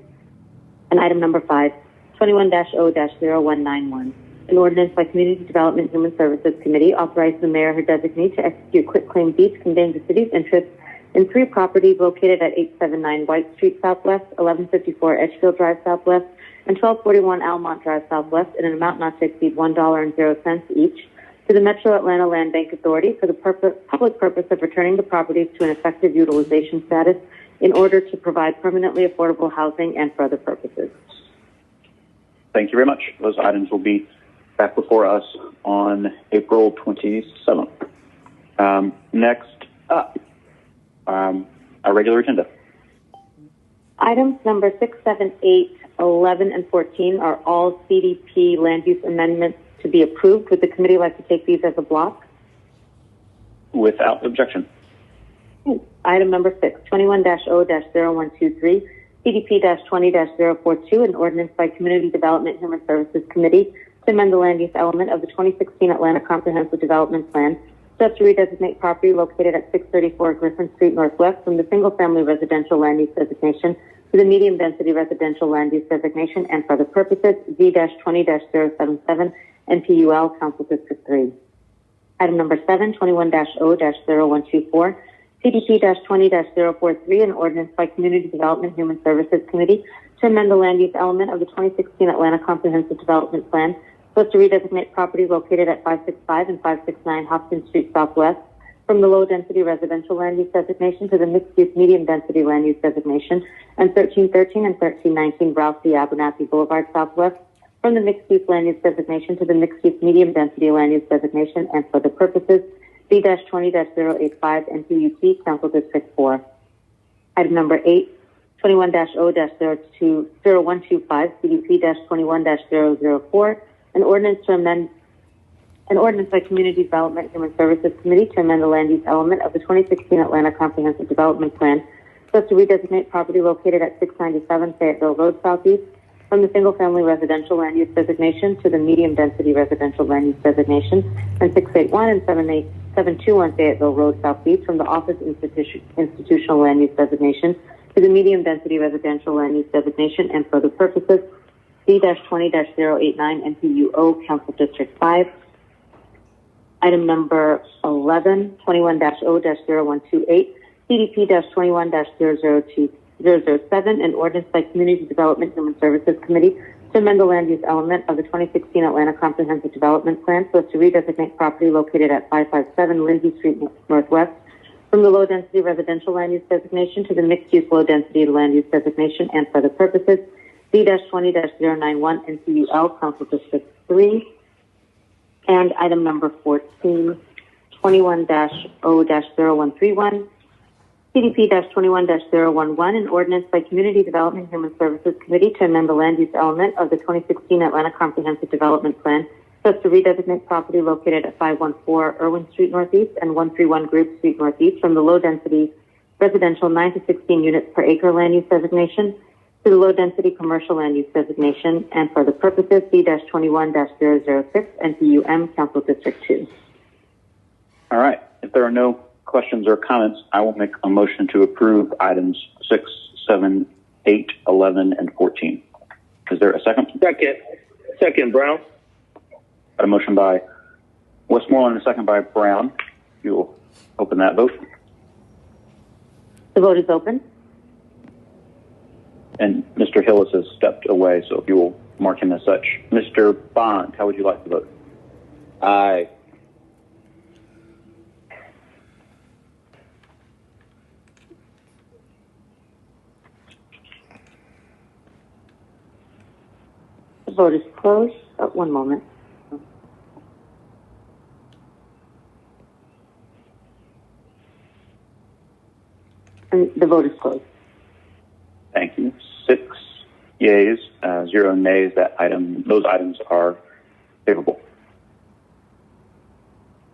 And item number 5, 21-0-0191. An ordinance by Community Development Human Services Committee authorizing the mayor, her designee, to execute quitclaim deeds conveying the city's interest in 3 properties located at 879 White Street Southwest, 1154 Edgefield Drive Southwest, and 1241 Almont Drive Southwest in an amount not to exceed $1.00 each to the Metro Atlanta Land Bank Authority for the public purpose of returning the properties to an effective utilization status in order to provide permanently affordable housing and for other purposes. Thank you very much. Those items will be back before us on April 27th. Next up, our regular agenda. Items number 6, 7, 8, 11, and 14 are all CDP land use amendments to be approved. Would the committee like to take these as a block? Without objection. Item number 6, 21-0-0123, CDP-20-042, an ordinance by Community Development Human Services Committee to amend the land use element of the 2016 Atlanta Comprehensive Development Plan so as to redesignate property located at 634 Griffin Street Northwest from the single-family residential land use designation to the medium-density residential land use designation and for other purposes, Z-20-077, NPUL, Council District 3. Item number 7, 21-0-0124, CDP-20-043, an ordinance by Community Development Human Services Committee to amend the land use element of the 2016 Atlanta Comprehensive Development Plan so as to redesignate property located at 565 and 569 Hopkins Street Southwest from the low-density residential land use designation to the mixed-use medium-density land use designation, and 1313 and 1319 Rouse C. Abernathy Boulevard Southwest from the mixed-use land use designation to the mixed-use medium-density land use designation and for the purposes B-20-085 NPUT, Council District 4. Item number 8, 21-0-0125 CDP-21-004, an ordinance by Community Development Human Services Committee to amend the land use element of the 2016 Atlanta Comprehensive Development Plan so as to redesignate property located at 697 Fayetteville Road Southeast from the single-family residential land use designation to the medium-density residential land use designation, and 681 and 721 Fayetteville Road Southeast from the office institutional land use designation to the medium-density residential land use designation and for the purposes C-20-089 NPUO, Council District 5. Item number 11, 21-0-0128, CDP-21-007, an ordinance by Community Development Human Services Committee to amend the land use element of the 2016 Atlanta Comprehensive Development Plan so as to redesignate property located at 557 Lindsay Street Northwest from the low-density residential land use designation to the mixed-use low-density land use designation and for the purposes C-20-091 NCUL, Council District 3. And item number 14, 21-0-0131, CDP-21-011, an ordinance by Community Development Human Services Committee to amend the land use element of the 2016 Atlanta Comprehensive Development Plan so as to redesignate property located at 514 Irwin Street Northeast and 131 Group Street Northeast from the low-density residential 9 to 16 units per acre land use designation to the low-density commercial land use designation and for the purposes C-21-006 NPUM, Council District 2. All right. If there are no questions or comments, I will make a motion to approve items 6, 7, 8, 11, and 14. Is there a second? Second, Brown. Got a motion by Westmoreland and a second by Brown. You'll open that vote. The vote is open. And Mr. Hillis has stepped away, so if you will mark him as such. Mr. Bond, how would you like to vote? Aye. The vote is closed. Oh, one moment. And the vote is closed. Thank you. 6 yeas, 0 nays. Those items are favorable.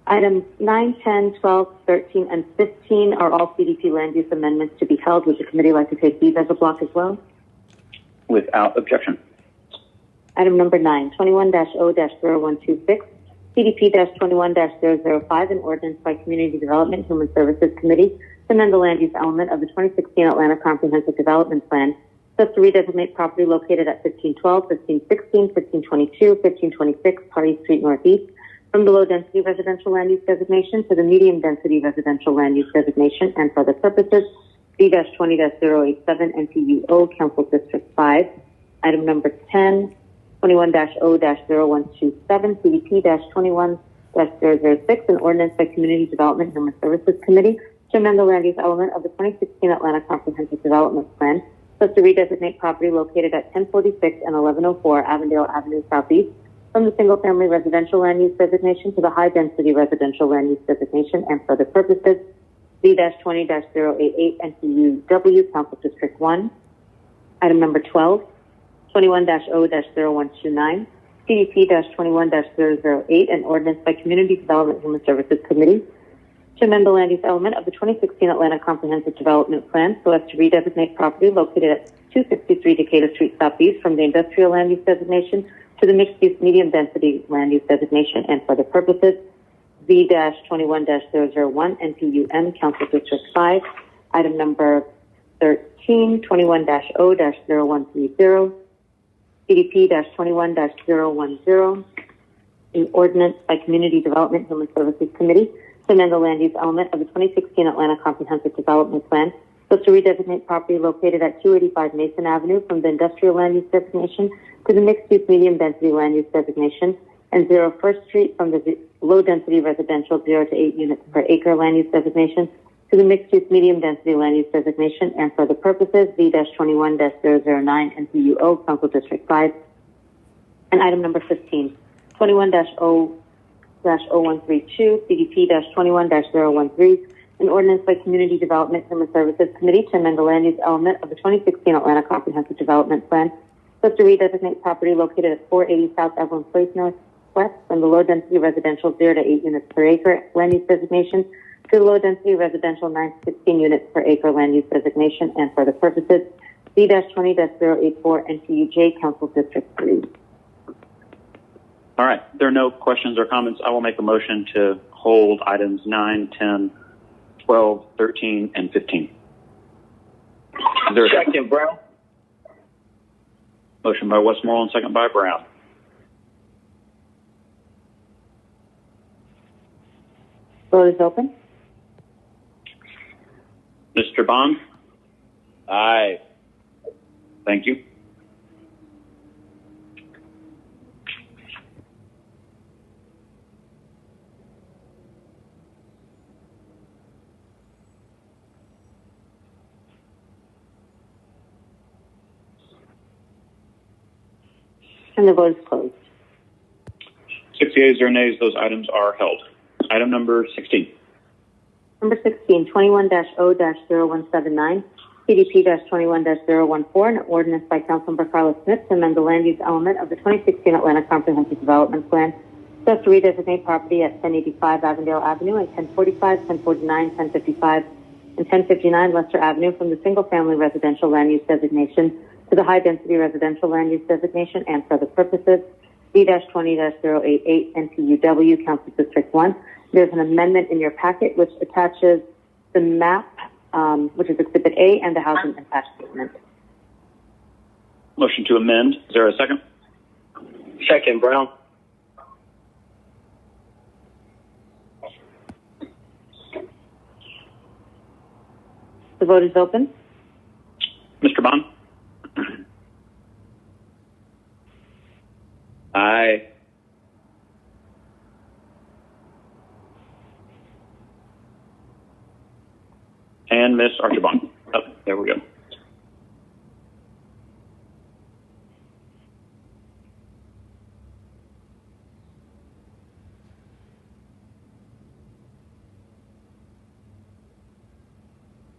Items 9, 10, 12, 13, and 15 are all CDP land use amendments to be held. Would the committee like to take these as a block as well? Without objection. Item number 9, 21-0-0126, CDP-21-005, an ordinance by Community Development Human Services Committee to amend the land use element of the 2016 Atlanta Comprehensive Development Plan so as to redesignate property located at 1512, 1516, 1522, 1526 Party Street Northeast from the low-density residential land use designation to the medium-density residential land use designation, and for the purposes B-20-087 NPUO Council District 5. Item number 10, 21-0-0127 CDP-21-006, an ordinance by Community Development Human Services Committee to amend the land use element of the 2016 Atlanta Comprehensive Development Plan so as to redesignate property located at 1046 and 1104 Avondale Avenue Southeast from the single-family residential land use designation to the high-density residential land use designation, and for the purposes B-20-088 NPUW Council District 1. Item number 12, 21-0-0129 CDP-21-008, an ordinance by Community Development Human Services Committee to amend the land use element of the 2016 Atlanta Comprehensive Development Plan so as to redesignate property located at 263 Decatur Street Southeast from the industrial land use designation to the mixed-use medium-density land use designation, and for the purposes V-21-001 NPUM Council District 5. Item number 13, 21-0-0130 CDP-21-010, an ordinance by Community Development Human Services Committee to amend the land use element of the 2016 Atlanta Comprehensive Development Plan so to redesignate property located at 285 Mason Avenue from the industrial land use designation to the mixed-use medium-density land use designation, and 0 First Street from the low-density residential 0 to 8 units per acre land use designation to the mixed-use medium-density land use designation, and for the purposes V-21-009 NPUO Council District 5. And item number 15, 21-0-0132 CDP-21-013, an ordinance by Community Development Human Services Committee to amend the land use element of the 2016 Atlanta Comprehensive Development Plan so to redesignate property located at 480 South Evelyn Place Northwest from the low-density residential 0 to 8 units per acre land use designation to the low-density residential 9 to 16 units per acre land use designation, and for the purposes C-20-084 NPUJ Council District 3. All right. There are no questions or comments. I will make a motion to hold items 9, 10, 12, 13, and 15. Is there a second, Brown? Motion by Westmoreland, second by Brown. Vote is open. Mr. Bond? Aye. Thank you. And the vote is closed. 6 yeas or nays, those items are held. Item number 16. Number 16, 21-0-0179, CDP-21-014, an ordinance by Councilmember Carlos Smith to amend the land use element of the 2016 Atlanta Comprehensive Development Plan so as to redesignate property at 1085 Avondale Avenue and 1045, 1049, 1055, and 1059 Lester Avenue from the single-family residential land use designation to the high-density residential land use designation, and for the purposes B-20-088 NPUW Council District 1. There's an amendment in your packet which attaches the map, which is Exhibit A, and the housing impact statement. Motion to amend. Is there a second? Second, Brown. The vote is open. Mr. Bond? Aye. And Ms. Archibong? Oh, there we go.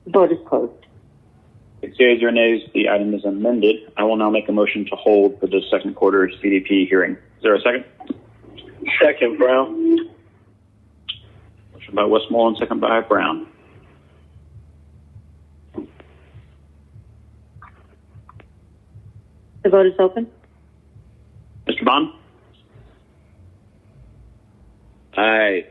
The vote is closed. 6 yeas or nays, the item is amended. I will now make a motion to hold for the second quarter CDP hearing. Is there a second? Second, Brown. Motion by Westmoreland, second by Brown. The vote is open. Mr. Bond? Aye.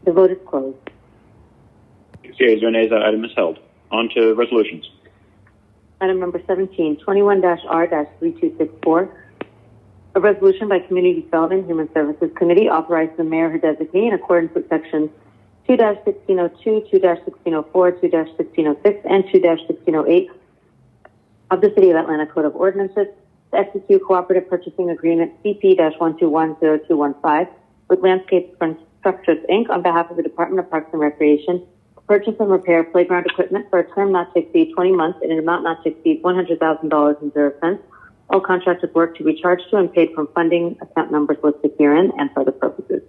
The vote is closed. 6 yeas or nays, that item is held. On to resolutions. Item number 17, 21-R-3264. A resolution by Community Development Human Services Committee authorizing the mayor or designee in accordance with sections 2-1602, 2-1604, 2-1606, and 2-1608 of the City of Atlanta Code of Ordinances to execute cooperative purchasing agreement CP-1210215 with Landscape Structures, Inc. on behalf of the Department of Parks and Recreation to purchase and repair playground equipment for a term not to exceed 20 months in an amount not to exceed $100,000 and 0 cents. All contracted work to be charged to and paid from funding account numbers listed herein and for the purposes.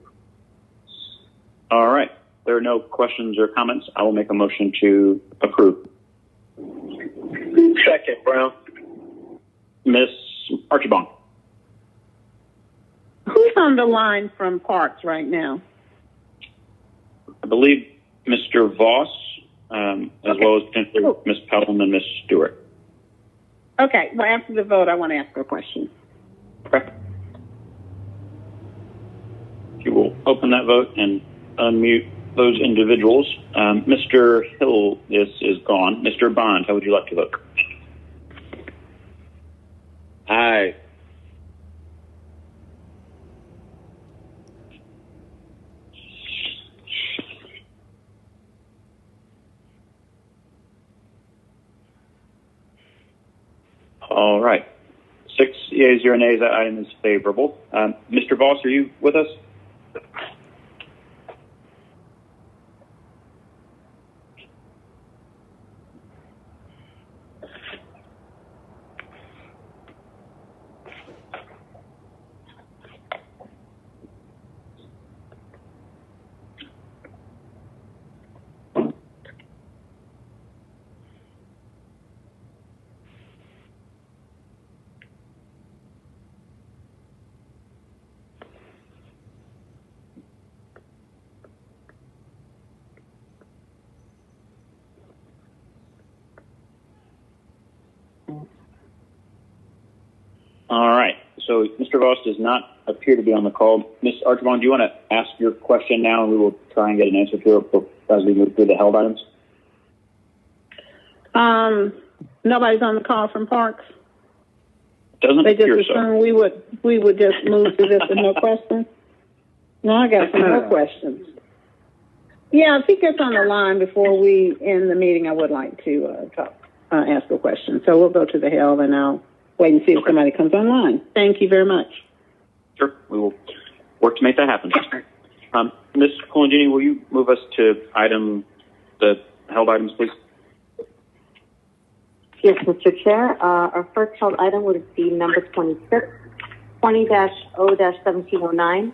All right. There are no questions or comments. I will make a motion to approve. Second, Brown. Ms. Archibong? Who's on the line from Parks right now? I believe Mr. Voss, as well as potentially Ms. Pelham and Ms. Stewart. Okay, well, after the vote, I want to ask her a question. Okay. You will open that vote and unmute those individuals. Mr. Hill is gone. Mr. Bond, how would you like to vote? Aye. All right. 6 yeas, 0 nays, that item is favorable. Mr. Voss, are you with us? All right. So Mr. Voss does not appear to be on the call. Ms. Archibong, do you want to ask your question now, and we will try and get an answer to it as we move through the held items? Nobody's on the call from Parks. Doesn't they just appear assumed we would just move through this with no questions. No, I got some more questions. Yeah, if he gets on the line before we end the meeting, I would like to ask a question. So we'll go to the held, and I'll wait and see if somebody comes online. Thank you very much. Sure. We will work to make that happen. Ms. Colangini, will you move us to the held items, please? Yes, Mr. Chair. Our first held item would be number 26, 20-0-1709,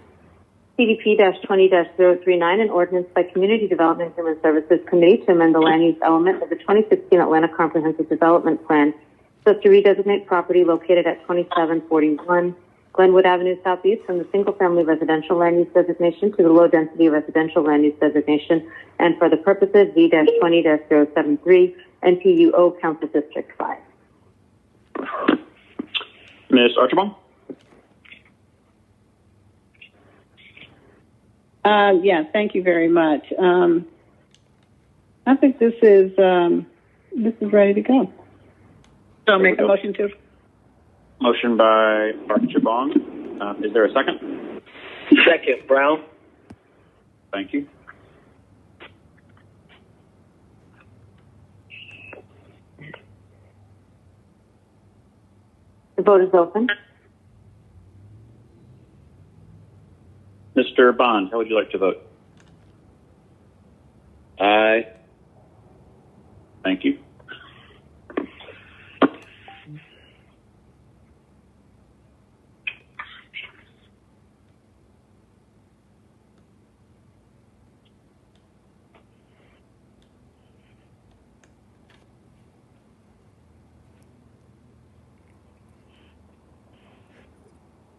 CDP-20-039, an ordinance by Community Development and Human Services Committee to amend the land use element of the 2016 Atlanta Comprehensive Development Plan so as to redesignate property located at 2741 Glenwood Avenue Southeast from the single-family residential land use designation to the low-density residential land use designation, and for the purposes V-20-073 NPUO Council District 5. Ms. Archibong? Yeah, thank you very much. I think this is this is ready to go. So I'll make a motion to. Motion by Archibong. Is there a second? Second, Brown. Thank you. The vote is open. Mr. Bond, how would you like to vote? Aye. Thank you.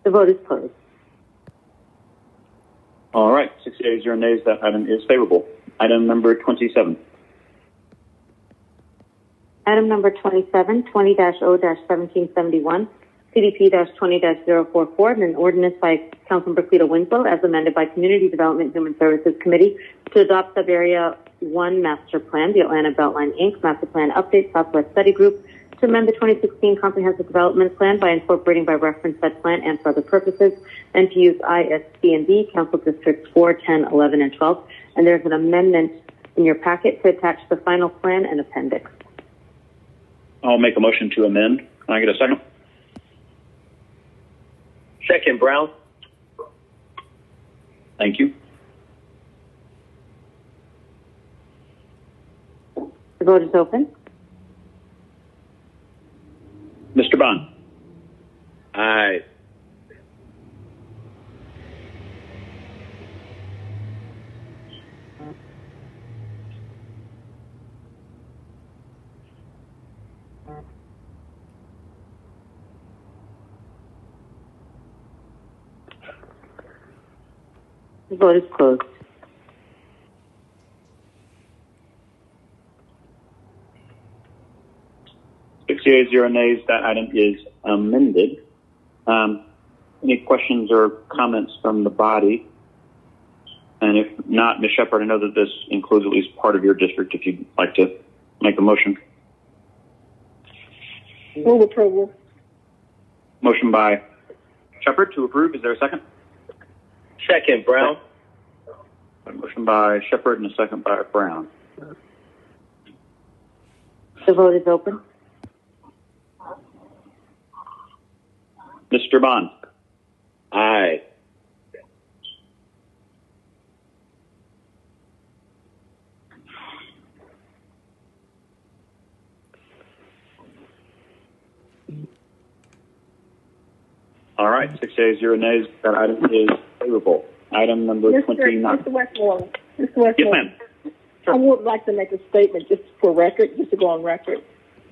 The vote is closed. All right, 6 yeas, 0 nays. That item is favorable. Item number 27. Item number 27, 20-0-1771, CDP-20-044, and an ordinance by Councilmember Cleta Winslow as amended by Community Development Human Services Committee to adopt Sub-Area 1 Master Plan, the Atlanta Beltline Inc. Master Plan Update Southwest Study Group, to amend the 2016 Comprehensive Development Plan by incorporating by reference said plan and for other purposes, and to use ISD&D, Council Districts 4, 10, 11, and 12. And there's an amendment in your packet to attach the final plan and appendix. I'll make a motion to amend. Can I get a second? Second, Brown. Thank you. The vote is open. Mr. Bond. Aye. The vote is closed. Six yeas, 0 nays. That item is amended. Any questions or comments from the body? And if not, Ms. Shepard, I know that this includes at least part of your district if you'd like to make a motion. Move approval. Motion by Shepard to approve. Is there a second? Second, Brown. A motion by Shepard and a second by Brown. The vote is open. Mr. Bond. Aye. All right, 6 yeas, 0 nays. That item is favorable. Item number 29. Mr. Westmoreland. Mr. Westmoreland. Yes, ma'am. I would like to make a statement just for record, just to go on record.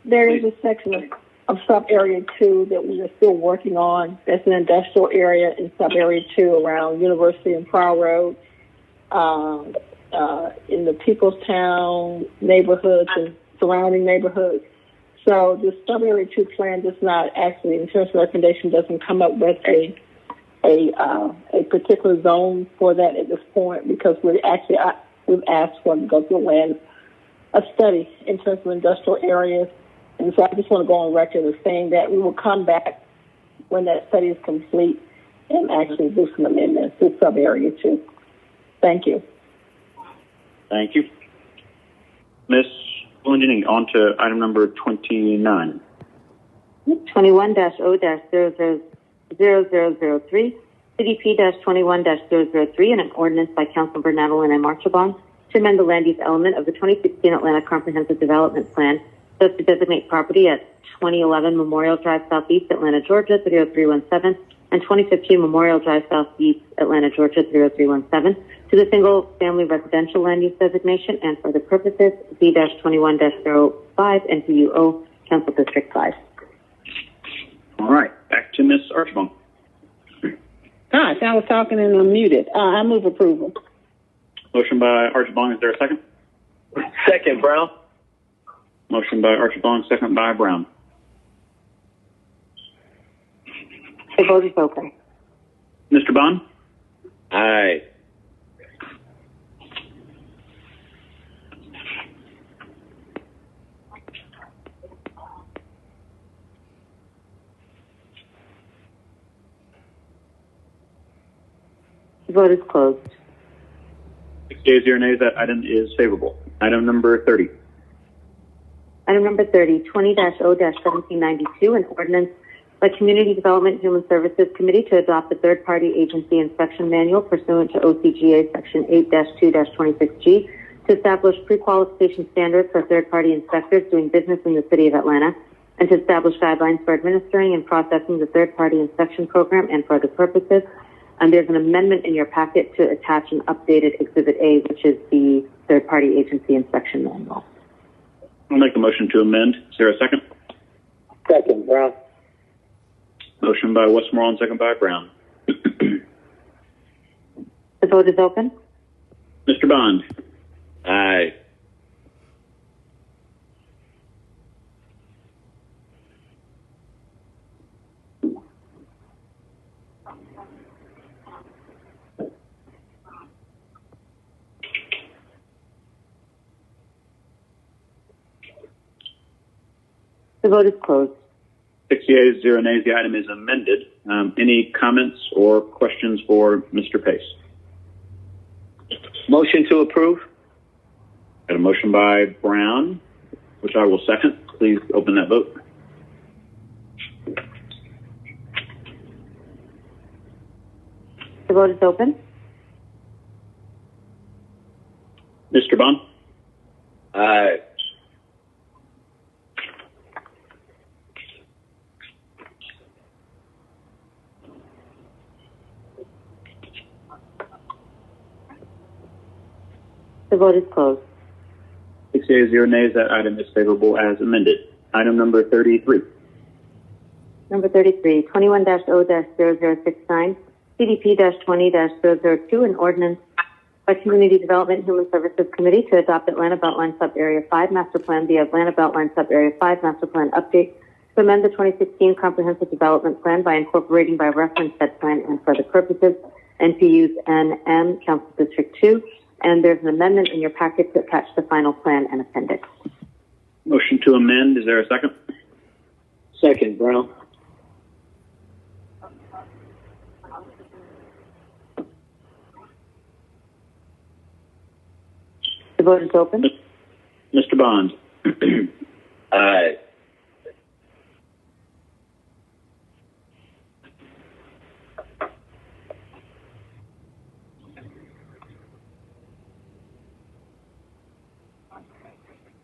There is a section of sub-area 2 that we are still working on. That's an industrial area in sub-area 2 around University and Pryor Road, in the Peoplestown neighborhoods and surrounding neighborhoods. So the sub-area 2 plan does not actually, in terms of recommendation, doesn't come up with a particular zone for that at this point, because we've asked for to go through a study in terms of industrial areas. And so I just want to go on record as saying that we will come back when that study is complete and actually do some amendments to sub-area 2. Thank you. Thank you. Ms. Engineering, on to item number 29. 21-0-0003, CDP-21-003, and an ordinance by Councilmember Nadeline M. Archibong to amend the land use element of the 2016 Atlanta Comprehensive Development Plan so as to designate property at 2011 Memorial Drive Southeast, Atlanta, Georgia, 30317, and 2015 Memorial Drive Southeast, Atlanta, Georgia, 30317, to the single-family residential land use designation and for the purposes B-21-05 and PUO, Council District 5. All right, back to Ms. Archibong. Gosh, I was talking and I'm muted. I move approval. Motion by Archibong. Is there a second? Second, Brown. Motion by Archibong, second by Brown. The vote is open. Mr. Bond? Aye. The vote is closed. 6 yeas, 0 nays. That item is favorable. Item number 30. Item number 30, 20-0-1792, an ordinance by Community Development Human Services Committee to adopt the third-party agency inspection manual pursuant to OCGA Section 8-2-26G to establish pre-qualification standards for third-party inspectors doing business in the City of Atlanta, and to establish guidelines for administering and processing the third-party inspection program and for other purposes. And there's an amendment in your packet to attach an updated Exhibit A, which is the third-party agency inspection manual. I'll make a motion to amend. Is there a second? Second, Brown. Motion by Westmoreland, second by Brown. The vote is open. Mr. Bond. Aye. The vote is closed. 6 yeas, 0 nays. The item is amended. Any comments or questions for Mr. Pace? Motion to approve. Got a motion by Brown, which I will second. Please open that vote. The vote is open. Mr. Bond? Aye. The vote is closed. 6 yeas, 0 nays. That item is favorable as amended. Item number 33. Number 33, 21-0-0069, CDP-20-002, an ordinance by Community Development Human Services Committee to adopt Atlanta Beltline Sub-Area 5 Master Plan, the Atlanta Beltline Sub-Area 5 Master Plan update to amend the 2016 Comprehensive Development Plan by incorporating by reference said plan and for other purposes, NPUs NM, Council District 2, and there's an amendment in your packet to attach the final plan and appendix. Motion to amend. Is there a second? Second, Brown. The vote is open. Mr. Bond? Aye.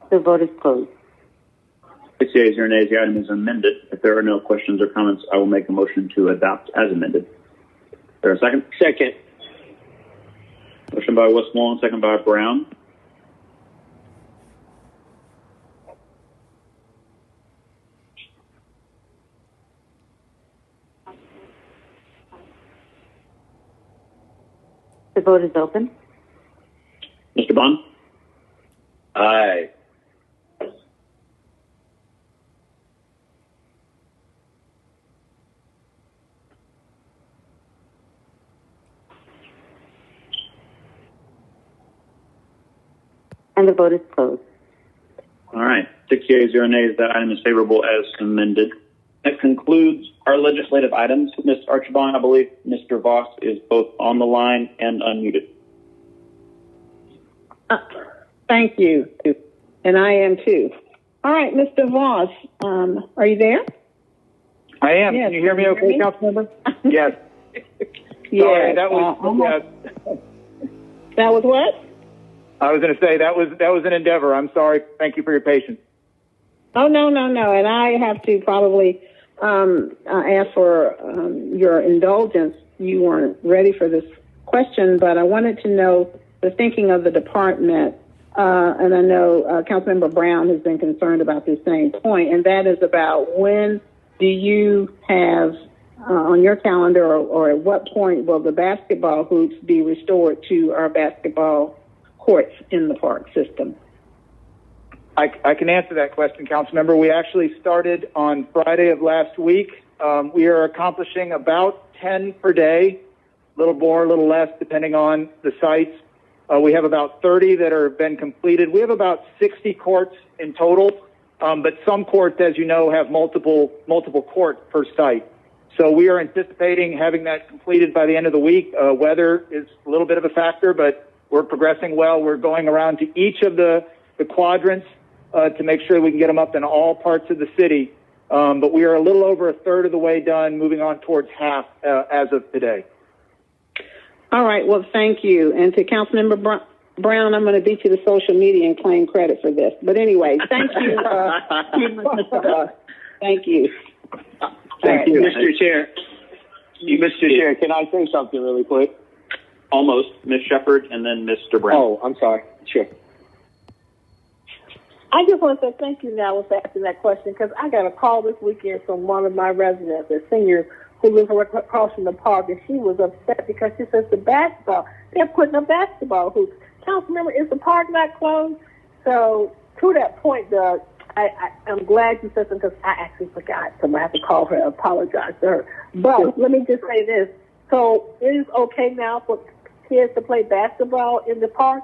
The vote is closed. 6 yeas, 0 nays. The item is amended. If there are no questions or comments, I will make a motion to adopt as amended. Is there a second? Second. Motion by Westmoreland, second by Brown. The vote is open. Mr. Bond? Aye. And the vote is closed. All right. 6 yeas, 0 nays. That item is favorable as amended. That concludes our legislative items. Ms. Archibong, I believe Mr. Voss is both on the line and unmuted. Thank you. And I am too. All right, Mr. Voss, are you there? I am. Yes. Can you hear me okay, Councilmember? Yes. Yes. Sorry, that was... That was what? I was going to say that was an endeavor. I'm sorry. Thank you for your patience. Oh, no. And I have to probably ask for your indulgence. You weren't ready for this question, but I wanted to know the thinking of the department, and I know Councilmember Brown has been concerned about this same point, and that is about when do you have on your calendar or at what point will the basketball hoops be restored to our basketball courts in the park system? I can answer that question, Councilmember. We actually started on Friday of last week. We are accomplishing about 10 per day, a little more, a little less, depending on the sites. We have about 30 that have been completed. We have about 60 courts in total, but some courts, as you know, have multiple courts per site. So we are anticipating having that completed by the end of the week. Weather is a little bit of a factor, but we're progressing well. We're going around to each of the quadrants to make sure we can get them up in all parts of the city. But we are a little over a third of the way done, moving on towards half as of today. All right. Well, thank you. And to Councilmember Brown, I'm going to beat you to social media and claim credit for this. But anyway, thank you. Thank you. Thank you, Mr. Chair. Mr. Chair, can I say something really quick? Almost. Ms. Shepard and then Mr. Brown. Oh, I'm sorry. Sure. I just want to say thank you now for asking that question, because I got a call this weekend from one of my residents, a senior who lives across from the park, and she was upset because she says they're putting up basketball hoops. Councilmember, is the park not closed? So to that point, Doug, I'm glad you said something, because I actually forgot, so I have to call her and apologize to her. But let me just say this. So it is okay now for kids to play basketball in the park?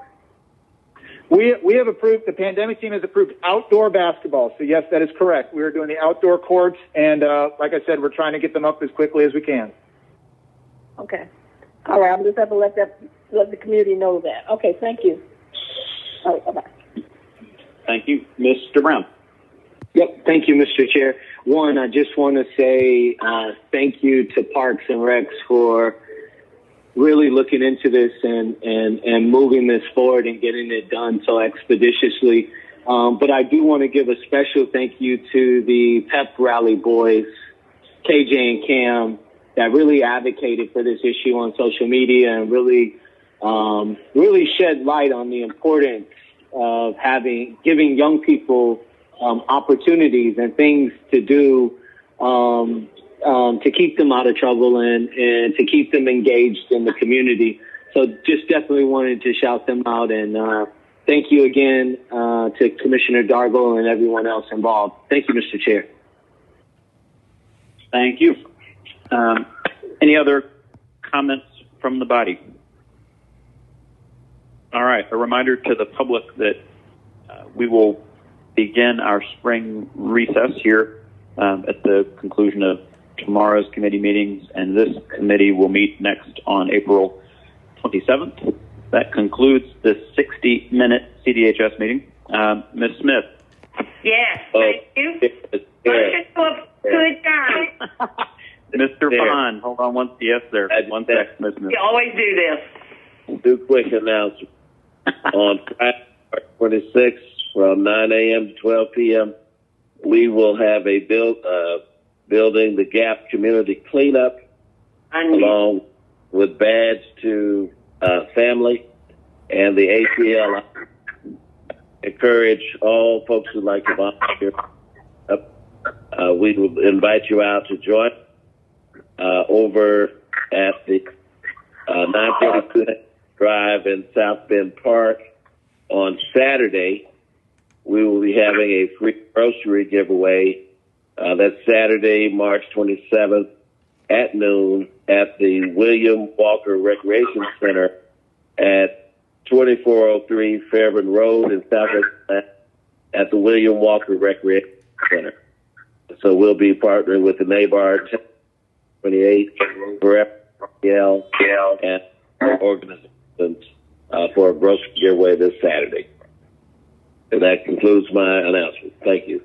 We have approved, the pandemic team has approved outdoor basketball. So yes, that is correct. We are doing the outdoor courts, and like I said, we're trying to get them up as quickly as we can. Okay. All right. I'm just have to let the community know that. Okay. Thank you. All right. Bye-bye. Thank you. Mr. Brown. Yep. Thank you, Mr. Chair. One, I just want to say thank you to Parks and Recs for really looking into this and moving this forward and getting it done so expeditiously. But I do want to give a special thank you to the Pep Rally boys, KJ and Cam, that really advocated for this issue on social media and really shed light on the importance of giving young people opportunities and things to do to keep them out of trouble and to keep them engaged in the community. So just definitely wanted to shout them out, and thank you again to Commissioner Dargle and everyone else involved. Thank you, Mr. Chair. Thank you. Any other comments from the body? All right. A reminder to the public that we will begin our spring recess here at the conclusion of tomorrow's committee meetings, and this committee will meet next on April 27th. That concludes the 60-minute CDHS meeting. Ms. Smith. Yes, thank you. Motion to adjourn. Mr. Vaughn, hold on one. Yes, sir. One sec, Ms. Smith. You always do this. Do quick announcement. On Friday, March 26th, from 9 a.m. to 12 p.m., we will have a Building the Gap community cleanup, along with badge to family and the ACL. Encourage all folks who'd like to volunteer. We will invite you out to join over at the 942 Drive in South Bend Park on Saturday. We will be having a free grocery giveaway. That's Saturday, March 27th at noon at the William Walker Recreation Center at 2403 Fairburn Road in Southwest at the William Walker Recreation Center. So we'll be partnering with the NABAR 28 for FPL and organizations for a grocery giveaway this Saturday. And that concludes my announcement. Thank you.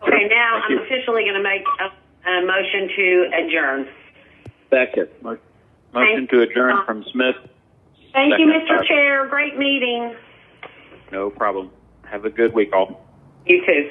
Okay, now I'm officially going to make a motion to adjourn. Second. Motion to adjourn from Smith. Thank Second. you, Mr. Chair. Great meeting. No problem. Have a good week, all. You too.